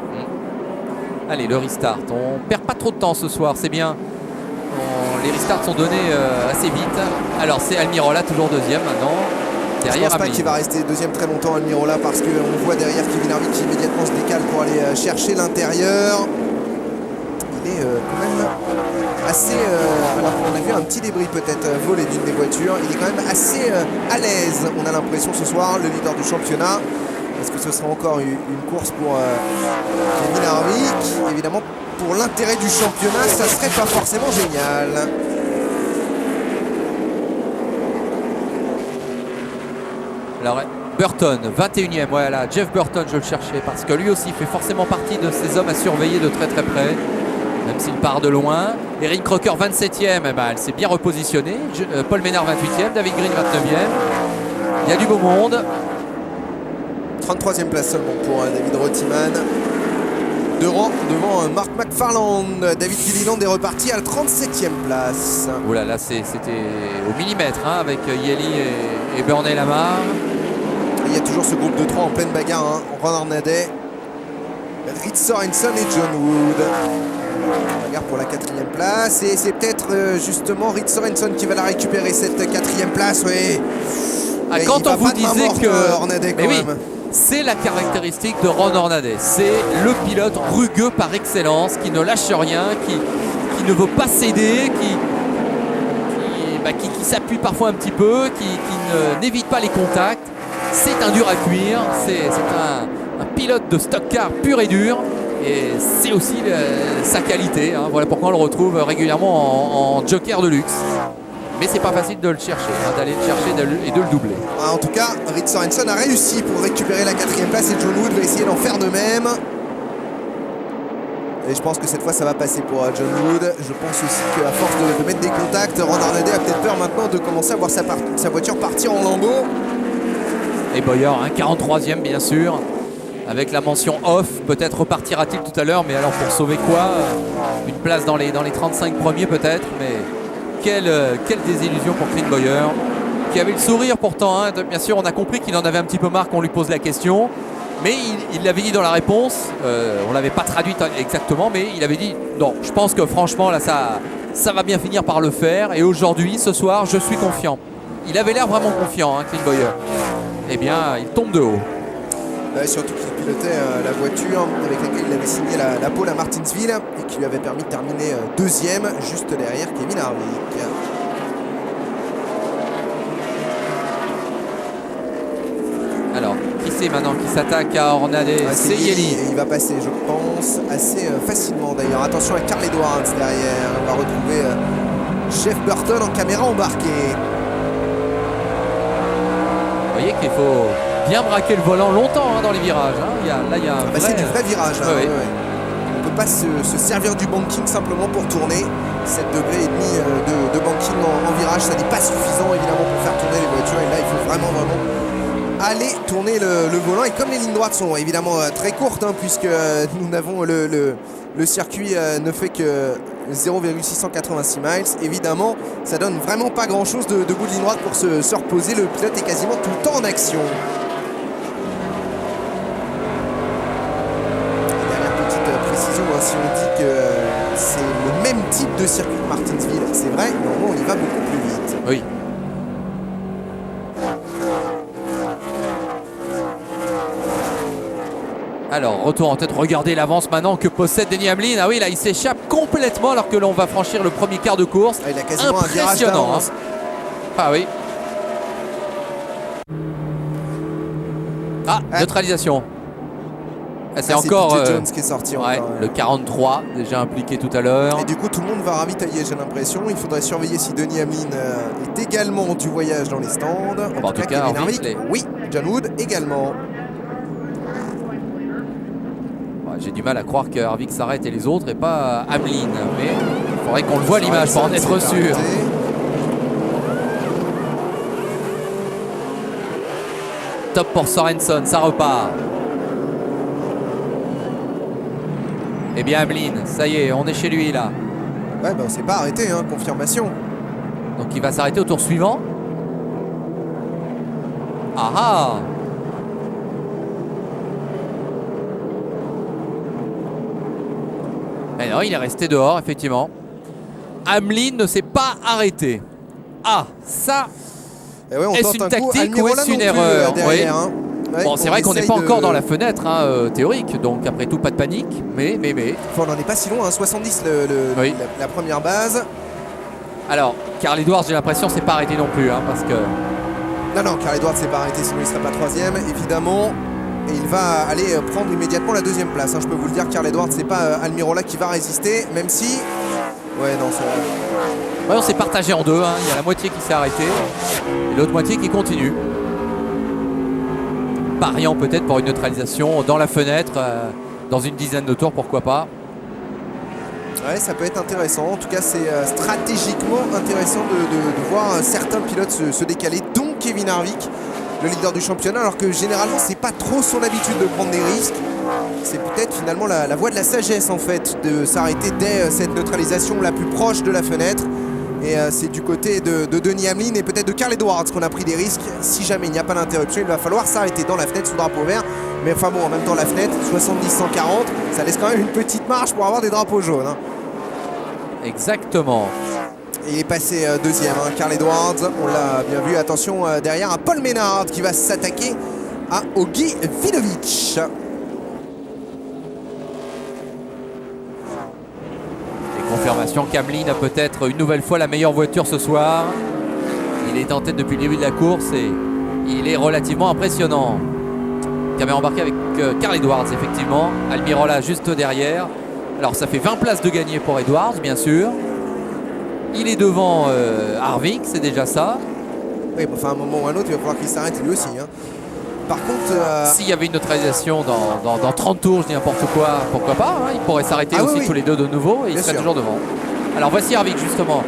Allez, le restart. On perd pas trop de temps ce soir, c'est bien. Les restarts sont donnés assez vite. Alors c'est Almirola toujours deuxième maintenant. Je Derrière pense pas Hamlin. qu'il va rester deuxième très longtemps Almirola parce qu'on voit derrière Kevin Harvick qui immédiatement se décale pour aller chercher l'intérieur. Il est quand même assez... alors on a vu un petit débris peut-être volé d'une des voitures. Il est quand même assez à l'aise, on a l'impression ce soir, le leader du championnat. Est-ce que ce sera encore une course pour Kevin Harvick? Évidemment, pour l'intérêt du championnat, ça serait pas forcément génial. Alors Burton, 21e, voilà, Jeff Burton, je le cherchais, parce que lui aussi fait forcément partie de ces hommes à surveiller de très très près, même s'il part de loin. Erin Crocker, 27e, elle s'est bien repositionnée. Paul Ménard, 28e, David Green, 29e. Il y a du beau monde. 33e place seulement pour David Rottiman. Deux rangs devant Mark McFarland. David Gilliland est reparti à la 37e place. Oh là là, c'était au millimètre hein, avec Yeli et Burney Lamar. Il y a toujours ce groupe de trois en pleine bagarre. Hein. Ron Hornaday, Rich Sorensen et John Wood. Bagarre pour la 4e place. Et c'est peut-être justement Rich Sorensen qui va la récupérer, cette 4e place. Oui. Ah, Et quand il on va vous pas de main disait morte, que Hornaday quand Mais oui, même. c'est la caractéristique de Ron Hornaday. C'est le pilote rugueux par excellence, qui ne lâche rien, qui ne veut pas céder, qui s'appuie parfois un petit peu, qui n'évite pas les contacts. C'est un dur à cuire, c'est un pilote de stock car pur et dur. Et c'est aussi sa qualité. Hein. Voilà pourquoi on le retrouve régulièrement en joker de luxe. Mais c'est pas facile de le chercher, hein, d'aller le chercher et de le doubler. En tout cas, Rich Sorensen a réussi pour récupérer la 4e place et John Wood va essayer d'en faire de même. Et je pense que cette fois ça va passer pour John Wood. Je pense aussi qu'à force de mettre des contacts, Ron Hornaday a peut-être peur maintenant de commencer à voir sa voiture partir en lambeaux. Et Bowyer, hein, 43e bien sûr, avec la mention off. Peut-être repartira-t-il tout à l'heure, mais alors pour sauver quoi? Une place dans les 35 premiers peut-être, mais quelle désillusion pour Clint Bowyer, qui avait le sourire pourtant. Hein. Bien sûr, on a compris qu'il en avait un petit peu marre qu'on lui pose la question, mais il l'avait dit dans la réponse. On l'avait pas traduite exactement, mais il avait dit non, je pense que franchement là ça va bien finir par le faire, et aujourd'hui, ce soir, je suis confiant. Il avait l'air vraiment confiant, hein, Clint Bowyer. Eh bien, il tombe de haut. Surtout qu'il pilotait la voiture avec laquelle il avait signé la pole à Martinsville et qui lui avait permis de terminer deuxième, juste derrière Kevin Harvick. Alors, qui c'est maintenant qui s'attaque à Hornaday? C'est Yeli. Et il va passer, je pense, assez facilement d'ailleurs. Attention à Carl Edwards derrière. On va retrouver Jeff Burton en caméra embarquée. Vous voyez qu'il faut bien braquer le volant longtemps hein, dans les virages. Hein. Il y a un vrai... C'est du vrai virage. Là, Ouais, ouais. ouais. On ne peut pas se servir du banking simplement pour tourner. 7,5 degrés de banking en virage, ça n'est pas suffisant évidemment pour faire tourner les voitures. Et là, il faut vraiment aller tourner le volant. Et comme les lignes droites sont évidemment très courtes, hein, puisque nous n'avons le circuit ne fait que 0,686 miles, évidemment, ça donne vraiment pas grand chose de bout de ligne droite pour se reposer. Le pilote est quasiment tout le temps en action. Si on dit que c'est le même type de circuit que Martinsville, c'est vrai, normalement on y va beaucoup plus vite. Oui. Alors, retour en tête, regardez l'avance maintenant que possède Denny Hamlin. Ah oui, là, il s'échappe complètement alors que l'on va franchir le premier quart de course. Ah, il a quasiment un virage Impressionnant, d'avance. Ah oui. Ah, neutralisation. Ah, c'est Ah, encore PJ Jones qui est sorti. ouais, encore. le 43, déjà impliqué tout à l'heure. Et du coup, tout le monde va ravitailler, j'ai l'impression. Il faudrait surveiller si Denny Hamlin est également du voyage dans les stands. En tout cas, Kevin Harvick, Harvick, oui. John Wood également. Ouais, j'ai du mal à croire que Harvick s'arrête et les autres et pas Hamlin. Mais il faudrait qu'on le voit à l'image pour en être sûr. Top pour Sorensen, ça repart. Eh bien Hamlin, ça y est, on est chez lui là. Ouais, ben on s'est pas arrêté, hein, confirmation. Donc il va s'arrêter au tour suivant. Ah ah! Mais non, il est resté dehors, effectivement. Hamlin ne s'est pas arrêté. Ah, ça, Et ouais, on est-ce tente une un coup. tactique ou Almirola est-ce une non plus, erreur? derrière, hein. Ouais, bon, c'est vrai qu'on n'est essaye pas de- encore dans la fenêtre théorique, donc après tout, pas de panique. Mais. Enfin, on n'en est pas si loin, hein, 70 Oui. la première base. Alors, Carl Edwards, j'ai l'impression, s'est pas arrêté non plus, hein, parce que. Non, Carl Edwards s'est pas arrêté, sinon il ne serait pas troisième, évidemment. Et il va aller prendre immédiatement la deuxième place, hein. Je peux vous le dire, Carl Edwards, c'est pas Almirola qui va résister, même si... Ouais, non, c'est... Ouais, on s'est partagé en deux, hein. Il y a la moitié qui s'est arrêtée et l'autre moitié qui continue. Pariant peut-être pour une neutralisation dans la fenêtre, dans une dizaine de tours, pourquoi pas. Ouais, ça peut être intéressant. En tout cas, c'est stratégiquement intéressant de voir certains pilotes se décaler, dont Kevin Harvick, le leader du championnat, alors que généralement, c'est pas trop son habitude de prendre des risques. C'est peut-être finalement la voie de la sagesse, en fait, de s'arrêter dès cette neutralisation la plus proche de la fenêtre. Et c'est du côté de Denny Hamlin et peut-être de Carl Edwards qu'on a pris des risques. Si jamais il n'y a pas d'interruption, il va falloir s'arrêter dans la fenêtre sous drapeau vert. Mais enfin bon, en même temps, la fenêtre, 70-140, ça laisse quand même une petite marge pour avoir des drapeaux jaunes, hein. Exactement. Et il est passé deuxième, hein, Carl Edwards, on l'a bien vu. Attention derrière à Paul Menard qui va s'attaquer à Ogi Vidovic. Et confirmation qu'Hamlin a peut-être une nouvelle fois la meilleure voiture ce soir. Il est en tête depuis le début de la course et il est relativement impressionnant. Caméra embarquée avec Carl Edwards, effectivement. Almirola juste derrière. Alors ça fait 20 places de gagné pour Edwards, bien sûr. Il est devant Harvick, c'est déjà ça. Oui, bon, enfin, à un moment ou à un autre, il va falloir qu'il s'arrête lui aussi, hein. Par contre, S'il y avait une neutralisation dans 30 tours, je dis n'importe quoi, pourquoi pas, hein, ils pourraient s'arrêter Ah aussi oui, oui. tous les deux de nouveau et ils Bien seraient sûr. toujours devant. Alors voici Harvick justement.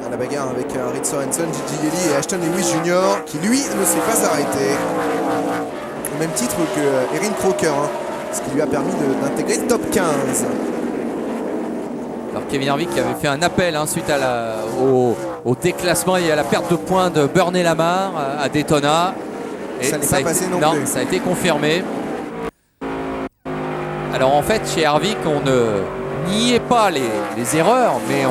à la bagarre avec Reed Sorensen, Gigi Yeli et Ashton Lewis Jr. qui lui ne s'est pas arrêté. Au même titre que Erin Croker, hein, ce qui lui a permis d'intégrer le top 15. Alors Kevin Harvick qui avait fait un appel suite au déclassement et à la perte de points de Bernie Lamar à Daytona. Et Ça n'est pas passé non plus. ça a été confirmé. Alors en fait chez Harvick on ne niait pas les erreurs, mais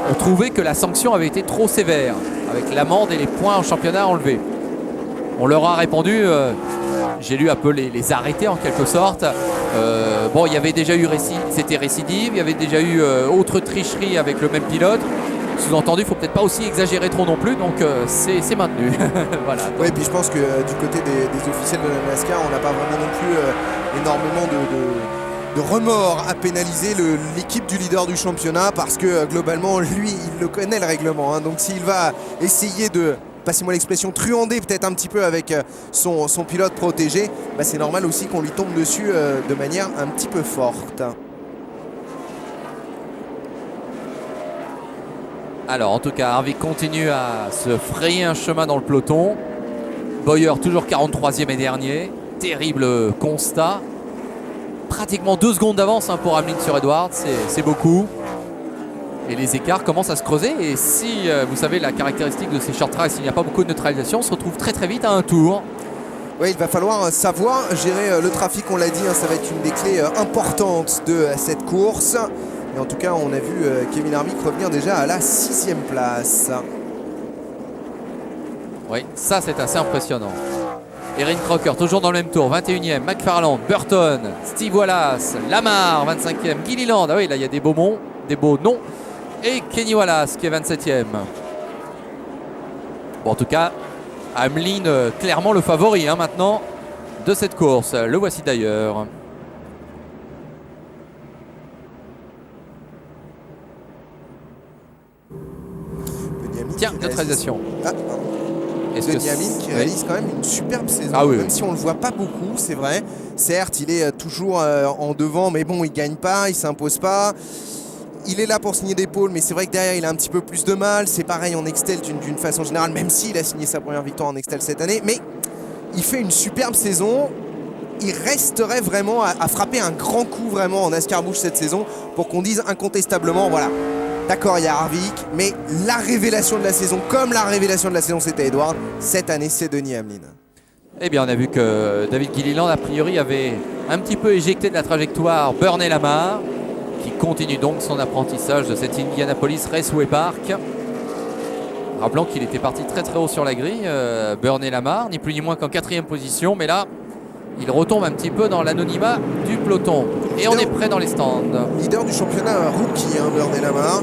on trouvait que la sanction avait été trop sévère avec l'amende et les points en championnat enlevés. On leur a répondu, j'ai lu un peu les arrêtés en quelque sorte. Bon, il y avait déjà eu c'était récidive, il y avait déjà eu autre tricherie avec le même pilote. Sous-entendu, il ne faut peut-être pas aussi exagérer trop non plus, donc c'est maintenu. Voilà. Oui, et puis je pense que du côté des officiels de la NASCAR, on n'a pas vraiment non plus énormément de remords à pénaliser l'équipe du leader du championnat parce que globalement, lui, il le connaît le règlement, hein. Donc s'il va essayer de, passez-moi l'expression, truander peut-être un petit peu avec son pilote protégé, bah c'est normal aussi qu'on lui tombe dessus de manière un petit peu forte. Alors en tout cas, Harvick continue à se frayer un chemin dans le peloton. Bowyer toujours 43e et dernier. Terrible constat. Pratiquement 2 secondes d'avance pour Hamlin sur Edwards, c'est beaucoup. Et les écarts commencent à se creuser. Et si vous savez la caractéristique de ces short tracks, s'il n'y a pas beaucoup de neutralisation, on se retrouve très très vite à un tour. Oui, il va falloir savoir gérer le trafic, on l'a dit, hein, ça va être une des clés importantes de cette course. Et en tout cas, on a vu Kevin Harvick revenir déjà à la 6e place. Oui, ça c'est assez impressionnant. Erin Crocker, toujours dans le même tour. 21e, McFarland, Burton, Steve Wallace, Lamar, 25e, Gilliland. Ah oui, là, il y a des beaux noms. Et Kenny Wallace, qui est 27e. Bon, en tout cas, Hamlin, clairement le favori maintenant de cette course. Le voici d'ailleurs. Tiens, neutralisation. Ah, pardon. Denis Hamlin qui réalise quand même une superbe saison, même si on le voit pas beaucoup, c'est vrai. Certes, il est toujours en devant, mais bon, il gagne pas, il s'impose pas. Il est là pour signer des pôles, mais c'est vrai que derrière, il a un petit peu plus de mal. C'est pareil en Nextel d'une façon générale, même s'il a signé sa première victoire en Nextel cette année. Mais il fait une superbe saison. Il resterait vraiment à frapper un grand coup vraiment en NASCAR Busch cette saison pour qu'on dise incontestablement, voilà. D'accord, il y a Harvick, mais la révélation de la saison, comme la révélation de la saison c'était Edward, cette année c'est Denis Hamlin. Eh bien, on a vu que David Gilliland, a priori, avait un petit peu éjecté de la trajectoire Bernie Lamar, qui continue donc son apprentissage de cette Indianapolis Raceway Park. Rappelons qu'il était parti très très haut sur la grille, Bernie Lamar, ni plus ni moins qu'en 4e position, mais là, il retombe un petit peu dans l'anonymat du peloton. Et on est prêt dans les stands. Leader du championnat rookie, Bernie Lamar,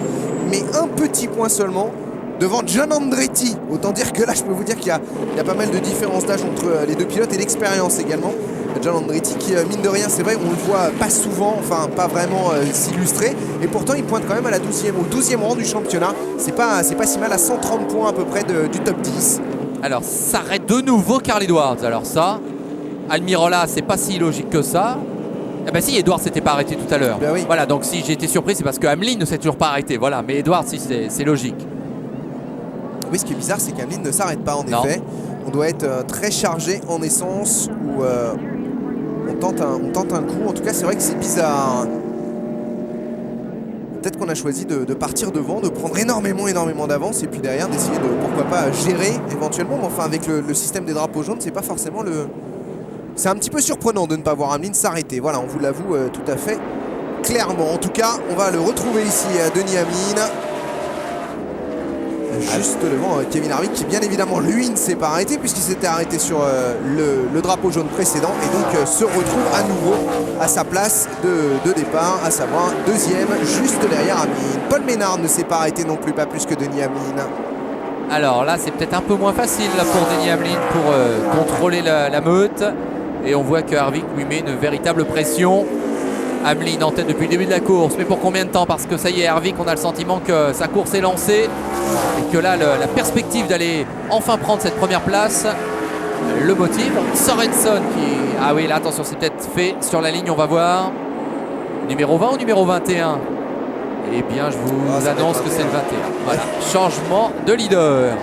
mais un petit point seulement devant John Andretti. Autant dire que là, je peux vous dire qu'il y a pas mal de différence d'âge entre les deux pilotes et l'expérience également. John Andretti qui, mine de rien, c'est vrai, on le voit pas souvent, enfin pas vraiment s'illustrer. Et pourtant, il pointe quand même à la 12e, au 12e rang du championnat. C'est pas si mal, à 130 points à peu près du top 10. Alors, ça arrête de nouveau Carl Edwards. Alors ça, Almirola, c'est pas si logique que ça. Eh ben si, Edwards s'était pas arrêté tout à l'heure. Ben oui. Voilà, donc si j'ai été surpris, c'est parce que Hamlin ne s'est toujours pas arrêté. Voilà, mais Edwards, si, c'est logique. Oui, ce qui est bizarre, c'est qu'Hamlin ne s'arrête pas en effet. On doit être très chargé en essence ou on tente un coup. En tout cas, c'est vrai que c'est bizarre. Peut-être qu'on a choisi de partir devant, de prendre énormément d'avance et puis derrière d'essayer de, pourquoi pas, gérer éventuellement. Mais enfin, avec le système des drapeaux jaunes, c'est pas forcément le... C'est un petit peu surprenant de ne pas voir Hamlin s'arrêter. Voilà, on vous l'avoue tout à fait clairement. En tout cas, on va le retrouver ici, Denis Hamlin. Juste devant Kevin Harvick qui bien évidemment lui ne s'est pas arrêté puisqu'il s'était arrêté sur le drapeau jaune précédent et donc se retrouve à nouveau à sa place de départ, à savoir 2e juste derrière Hamlin. Paul Menard ne s'est pas arrêté non plus, pas plus que Denis Hamlin. Alors là, c'est peut-être un peu moins facile là, pour Denis Hamlin pour contrôler la meute. Et on voit que Harvick lui met une véritable pression. Hamlin en tête depuis le début de la course. Mais pour combien de temps? Parce que ça y est, Harvick, on a le sentiment que sa course est lancée. Et que là, la perspective d'aller enfin prendre cette première place le motive. Sorensen qui... Ah oui, là, attention, c'est peut-être fait sur la ligne, on va voir. Numéro 20 ou numéro 21? Eh bien, je vous annonce que c'est le 21. Voilà, changement de leader.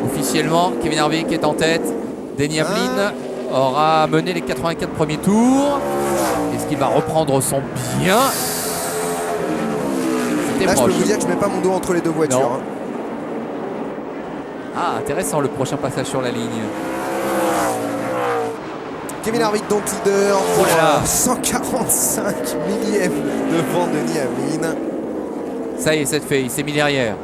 Officiellement, Kevin Harvick est en tête. Denis Hamlin aura mené les 84 premiers tours. Est-ce qu'il va reprendre son bien? C'était là, proche. je peux vous dire que je mets pas mon dos entre les deux voitures. Ah, intéressant le prochain passage sur la ligne. Kevin Harvick donc leader pour 145 millièmes devant Denis Hamlin. Ça y est, c'est fait, il s'est mis derrière.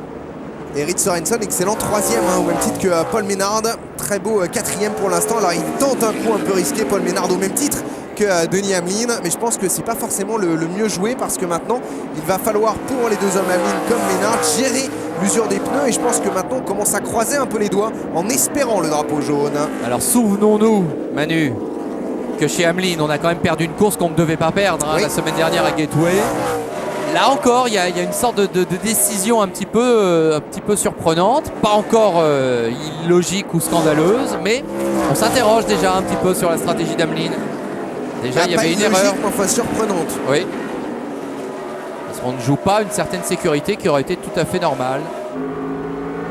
Et Rich Sorensen, excellent 3e, au même titre que Paul Menard. Très beau 4e pour l'instant. Alors il tente un coup un peu risqué, Paul Menard, au même titre que Denis Hamlin. Mais je pense que c'est pas forcément le mieux joué parce que maintenant, il va falloir pour les deux hommes Hamlin comme Menard gérer l'usure des pneus. Et je pense que maintenant, on commence à croiser un peu les doigts en espérant le drapeau jaune. Alors souvenons-nous, Manu, que chez Hamlin, on a quand même perdu une course qu'on ne devait pas perdre la semaine dernière à Gateway. Là encore, il y a une sorte de décision un petit peu surprenante, pas encore illogique ou scandaleuse, mais on s'interroge déjà un petit peu sur la stratégie d'Hamlin. Déjà, il y avait une erreur. Enfin, surprenante. Oui. Parce qu'on ne joue pas une certaine sécurité qui aurait été tout à fait normale.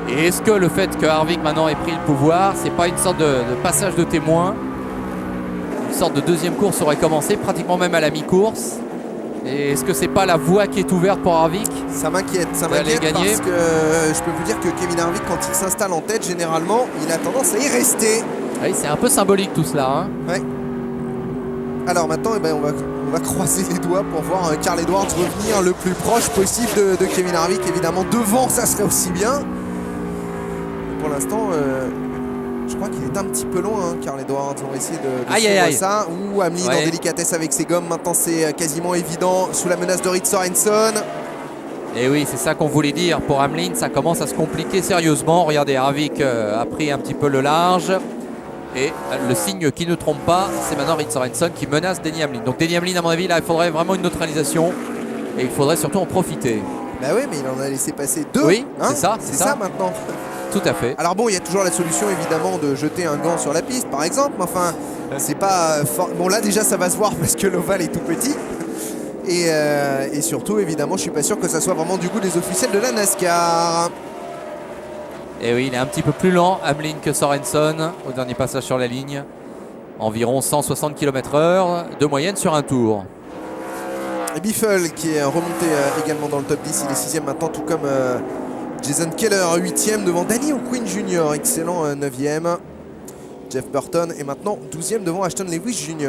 Et est-ce que le fait que Harvick maintenant ait pris le pouvoir, c'est pas une sorte de passage de témoin? Une sorte de deuxième course aurait commencé, pratiquement même à la mi-course. Et est-ce que c'est pas la voie qui est ouverte pour Harvick? Ça m'inquiète parce que je peux vous dire que Kevin Harvick, quand il s'installe en tête, généralement, il a tendance à y rester. Oui, c'est un peu symbolique tout cela. Ouais. Alors maintenant, on va croiser les doigts pour voir Carl Edwards revenir le plus proche possible de Kevin Harvick. Évidemment, devant, ça serait aussi bien. Pour l'instant, Je crois qu'il est un petit peu loin, hein, Carl Edwards. On va essayer de Aïe, suivre aïe, aïe. ça. Ouh, Hamlin Ouais. en délicatesse avec ses gommes. Maintenant, c'est quasiment évident. Sous la menace de Reed Sorensen. Et oui, c'est ça qu'on voulait dire. Pour Hamlin, ça commence à se compliquer sérieusement. Regardez, Harvick a pris un petit peu le large. Et le signe qui ne trompe pas, c'est maintenant Reed Sorensen qui menace Denny Hamlin. Donc Denny Hamlin, à mon avis, là, il faudrait vraiment une neutralisation. Et il faudrait surtout en profiter. Bah oui, mais il en a laissé passer 2. Oui, c'est ça, C'est c'est ça ça. maintenant. Tout à fait. Alors bon, il y a toujours la solution évidemment de jeter un gant sur la piste, par exemple. Mais enfin, c'est pas bon là déjà ça va se voir parce que l'ovale est tout petit. Et surtout évidemment, je suis pas sûr que ça soit vraiment du goût des officiels de la NASCAR. Et oui, il est un petit peu plus lent, Hamlin, que Sorensen au dernier passage sur la ligne. Environ 160 km/h de moyenne sur un tour. Et Biffle qui est remonté également dans le top 10, il est 6ème maintenant, tout comme Jason Keller 8ème devant Danny O'Quinn Jr. Excellent 9ème. Jeff Burton est maintenant 12ème devant Ashton Lewis Jr.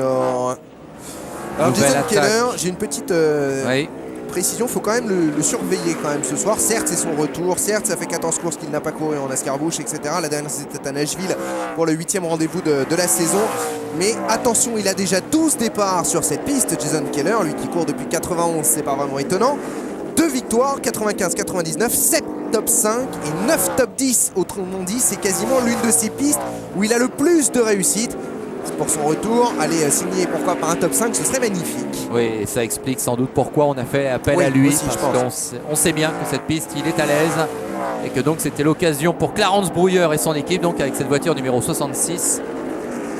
Alors Nouvelle Jason attaque. Keller, j'ai une petite Oui. précision, il faut quand même le surveiller quand même ce soir. Certes, c'est son retour, certes, ça fait 14 courses qu'il n'a pas couru en NASCAR Busch, etc. La dernière, c'était à Nashville pour le 8e rendez-vous de la saison. Mais attention, il a déjà 12 départs sur cette piste, Jason Keller, lui qui court depuis 91, c'est pas vraiment étonnant. 2 victoires, 95-99, 7 top 5 et 9 top 10. Autrement dit, c'est quasiment l'une de ces pistes où il a le plus de réussite. Pour son retour, aller signer pourquoi pas un top 5, ce serait magnifique. Oui, et ça explique sans doute pourquoi on a fait appel Oui, à lui. aussi, je pense. On sait bien que cette piste, il est à l'aise. Et que donc c'était l'occasion pour Clarence Brouilleur et son équipe, donc avec cette voiture numéro 66,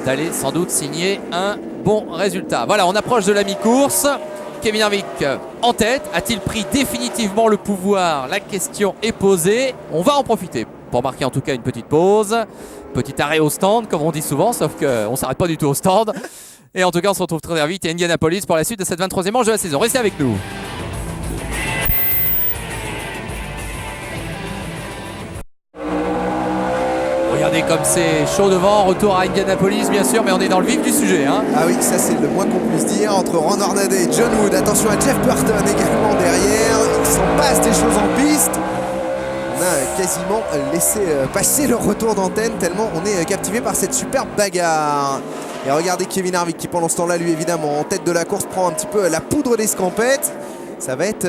d'aller sans doute signer un bon résultat. Voilà, on approche de la mi-course. Kevin Harvick en tête. A-t-il pris définitivement le pouvoir? La question est posée. On va en profiter pour marquer en tout cas une petite pause. Petit arrêt au stand, comme on dit souvent, sauf qu'on ne s'arrête pas du tout au stand. Et en tout cas, on se retrouve très vite à Indianapolis pour la suite de cette 23e manche de la saison. Restez avec nous. Regardez comme c'est chaud devant. Retour à Indianapolis, bien sûr, mais on est dans le vif du sujet. Hein. Ah oui, ça c'est le moins qu'on puisse dire. Entre Ron Hornaday et John Wood, attention à Jeff Burton également derrière. Il s'en passe des choses en piste. On a quasiment laissé passer le retour d'antenne tellement on est captivé par cette superbe bagarre. Et regardez Kevin Harvick qui pendant ce temps-là, lui évidemment, en tête de la course, prend un petit peu la poudre d'escampette. Ça va être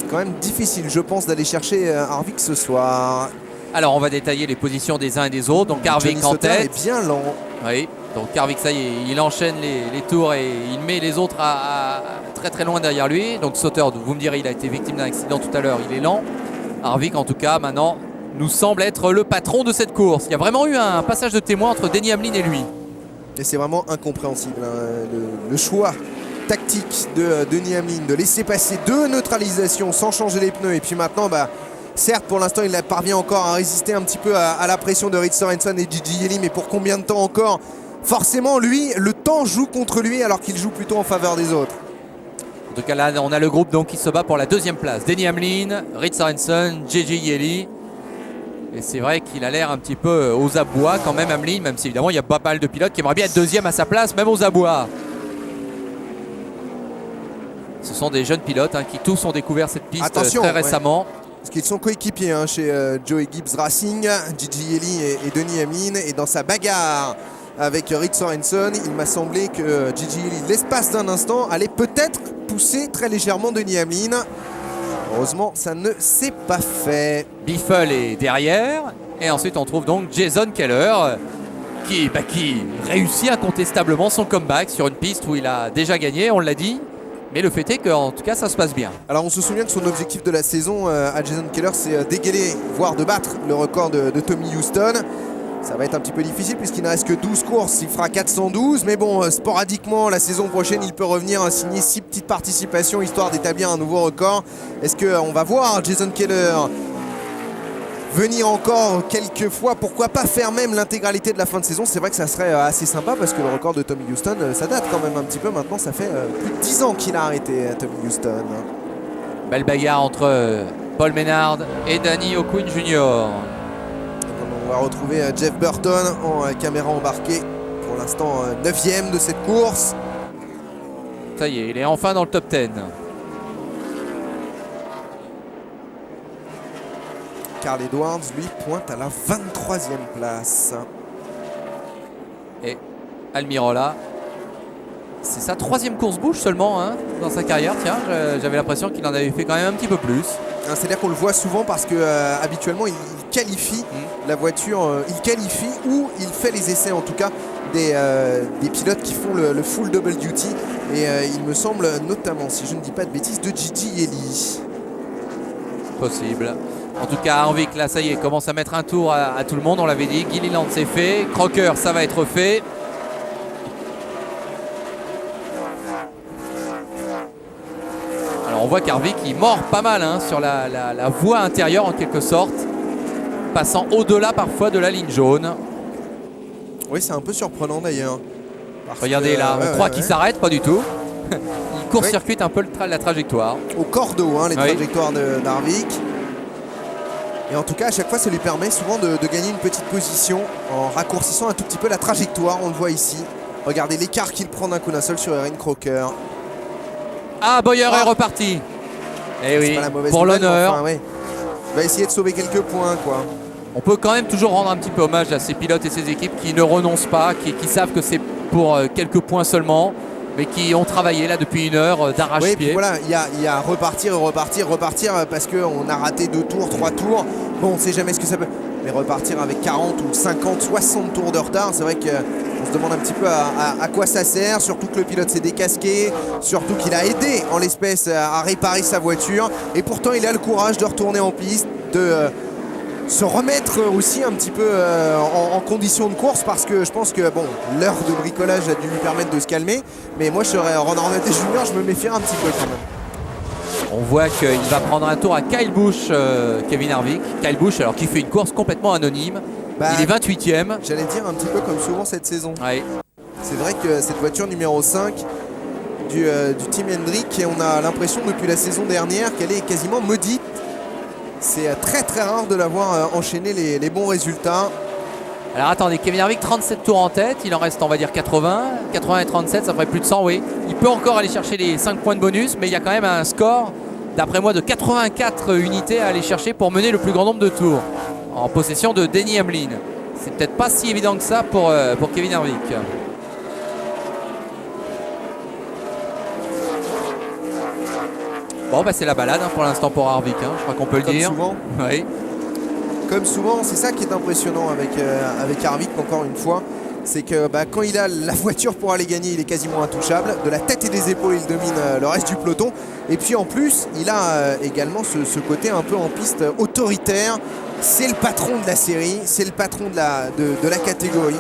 quand même difficile, je pense, d'aller chercher Harvick ce soir. Alors, on va détailler les positions des uns et des autres. Donc, Harvick Johnny en Sauter tête. est bien lent. Oui, donc Harvick, ça y est, il enchaîne les tours et il met les autres à très très loin derrière lui. Donc Sauter, vous me direz, il a été victime d'un accident tout à l'heure, il est lent. Harvick, en tout cas, maintenant, nous semble être le patron de cette course. Il y a vraiment eu un passage de témoin entre Denny Hamlin et lui. Et c'est vraiment incompréhensible, hein, le choix tactique de Denny Hamlin de laisser passer 2 neutralisations sans changer les pneus. Et puis maintenant, certes, pour l'instant, il parvient encore à résister un petit peu à la pression de Reed Sorensen et Gigi Yeli, mais pour combien de temps encore? Forcément, lui, le temps joue contre lui alors qu'il joue plutôt en faveur des autres. En tout cas, là, on a le groupe donc qui se bat pour la 2e place. Denny Hamlin, Reed Sorensen, Gigi Yeli. Et c'est vrai qu'il a l'air un petit peu aux abois quand même, Hamlin, même si évidemment il y a pas mal de pilotes qui aimeraient bien être 2e à sa place, même aux abois. Ce sont des jeunes pilotes qui tous ont découvert cette piste très récemment. Parce qu'ils sont coéquipiers chez Joey Gibbs Racing, Gigi Yeli et Denny Hamlin. Et dans sa bagarre avec Reed Sorensen, il m'a semblé que Gigi Yeli, l'espace d'un instant, allait peut-être pousser très légèrement Denny Hamlin. Heureusement, ça ne s'est pas fait. Biffle est derrière. Et ensuite, on trouve donc Jason Keller qui réussit incontestablement son comeback sur une piste où il a déjà gagné, on l'a dit. Mais le fait est qu'en tout cas, ça se passe bien. Alors, on se souvient que son objectif de la saison à Jason Keller, c'est d'égaler, voire de battre le record de Tommy Houston. Ça va être un petit peu difficile puisqu'il ne reste que 12 courses, il fera 412. Mais bon, sporadiquement, la saison prochaine, il peut revenir signer 6 petites participations histoire d'établir un nouveau record. Est-ce qu'on va voir Jason Keller venir encore quelques fois? Pourquoi pas faire même l'intégralité de la fin de saison? C'est vrai que ça serait assez sympa parce que le record de Tommy Houston, ça date quand même un petit peu maintenant. Ça fait plus de 10 ans qu'il a arrêté Tommy Houston. Belle bagarre entre Paul Menard et Danny O'Quinn Jr. On va retrouver Jeff Burton en caméra embarquée. Pour l'instant 9e de cette course. Ça y est, il est enfin dans le top 10. Carl Edwards, lui, pointe à la 23e place. Et Almirola, c'est sa 3e course bouche seulement hein, dans sa carrière. Tiens, j'avais l'impression qu'il en avait fait quand même un petit peu plus. C'est-à-dire qu'on le voit souvent parce que habituellement il qualifie la voiture, il qualifie ou il fait les essais en tout cas des pilotes qui font le full double duty. Et il me semble notamment, si je ne dis pas de bêtises, de Gigi Yeli. Possible. En tout cas, Harvick, là, ça y est, commence à mettre un tour à tout le monde. On l'avait dit. Gilliland, c'est fait. Crocker, ça va être fait. Alors, on voit qu'Harvick, il mord pas mal hein, sur la voie intérieure, en quelque sorte. Passant au-delà, parfois, de la ligne jaune. Oui, c'est un peu surprenant, d'ailleurs. Regardez, là, on croit qu'il s'arrête. Pas du tout. Il court-circuite un peu la trajectoire. Au cordeau, hein, les trajectoires d'Harvick. Et en tout cas, à chaque fois, ça lui permet souvent de gagner une petite position en raccourcissant un tout petit peu la trajectoire. On le voit ici. Regardez l'écart qu'il prend d'un coup d'un seul sur Erin Crocker. Ah, Bowyer est reparti. Eh oui, pour l'honneur. Enfin, ouais. Il va essayer de sauver quelques points, quoi. On peut quand même toujours rendre un petit peu hommage à ces pilotes et ces équipes qui ne renoncent pas, qui savent que c'est pour quelques points seulement, mais qui ont travaillé là depuis 1 heure d'arrache-pied. Oui, voilà, il y a repartir parce qu'on a raté 2 tours, 3 tours. Bon, on ne sait jamais ce que ça peut. Mais repartir avec 40 ou 50, 60 tours de retard, c'est vrai qu'on se demande un petit peu à quoi ça sert. Surtout que le pilote s'est décasqué, surtout qu'il a aidé en l'espèce à réparer sa voiture. Et pourtant, il a le courage de retourner en piste, de se remettre aussi un petit peu en condition de course, parce que je pense que bon, l'heure de bricolage a dû lui permettre de se calmer, mais moi je serais Ron Hornet et Junior, je me méfierais un petit peu quand même. On voit qu'il va prendre un tour à Kyle Busch, Kevin Harvick. Kyle Busch, alors qui fait une course complètement anonyme. Il est 28e. J'allais dire un petit peu comme souvent cette saison. Ouais. C'est vrai que cette voiture numéro 5 du Team Hendrick, et on a l'impression depuis la saison dernière qu'elle est quasiment maudite. C'est très très rare de l'avoir enchaîné les bons résultats. Alors attendez, Kevin Harvick 37 tours en tête, il en reste on va dire 80 et 37, ça ferait plus de 100, oui. Il peut encore aller chercher les 5 points de bonus, mais il y a quand même un score, d'après moi, de 84 unités à aller chercher pour mener le plus grand nombre de tours, en possession de Denny Hamlin. C'est peut-être pas si évident que ça pour Kevin Harvick. Bon, bah c'est la balade hein, pour l'instant pour Harvick, hein, je crois qu'on peut le dire. Souvent. Oui. Comme souvent, c'est ça qui est impressionnant avec Harvick, encore une fois. C'est que quand il a la voiture pour aller gagner, il est quasiment intouchable. De la tête et des épaules, il domine le reste du peloton. Et puis en plus, il a également ce côté un peu en piste autoritaire. C'est le patron de la série, c'est le patron de la catégorie.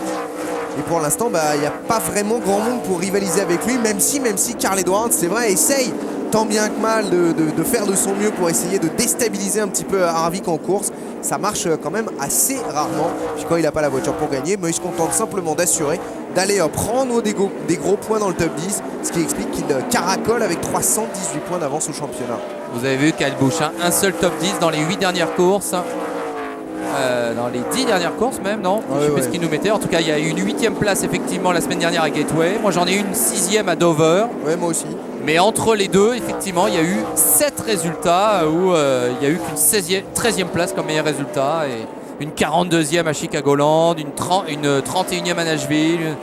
Et pour l'instant, il n'y a pas vraiment grand monde pour rivaliser avec lui, même si Carl Edwards, c'est vrai, essaye tant bien que mal de faire de son mieux pour essayer de déstabiliser un petit peu Harvick en course. Ça marche quand même assez rarement. Puis quand il n'a pas la voiture pour gagner, mais il se contente simplement d'assurer d'aller prendre des gros points dans le top 10, ce qui explique qu'il caracole avec 318 points d'avance au championnat. Vous avez vu Kyle Busch, hein, un seul top 10 dans les 8 dernières courses. Dans les 10 dernières courses même, non? Je ne sais plus ce qu'il nous mettait. En tout cas, il y a eu une 8e place effectivement la semaine dernière à Gateway. Moi j'en ai eu une 6e à Dover. Ouais, moi aussi. Mais entre les deux, effectivement, il y a eu 7 résultats où il n'y a eu qu'une 13e place comme meilleur résultat. Et une 42e à Chicagoland, une 31e à Nashville.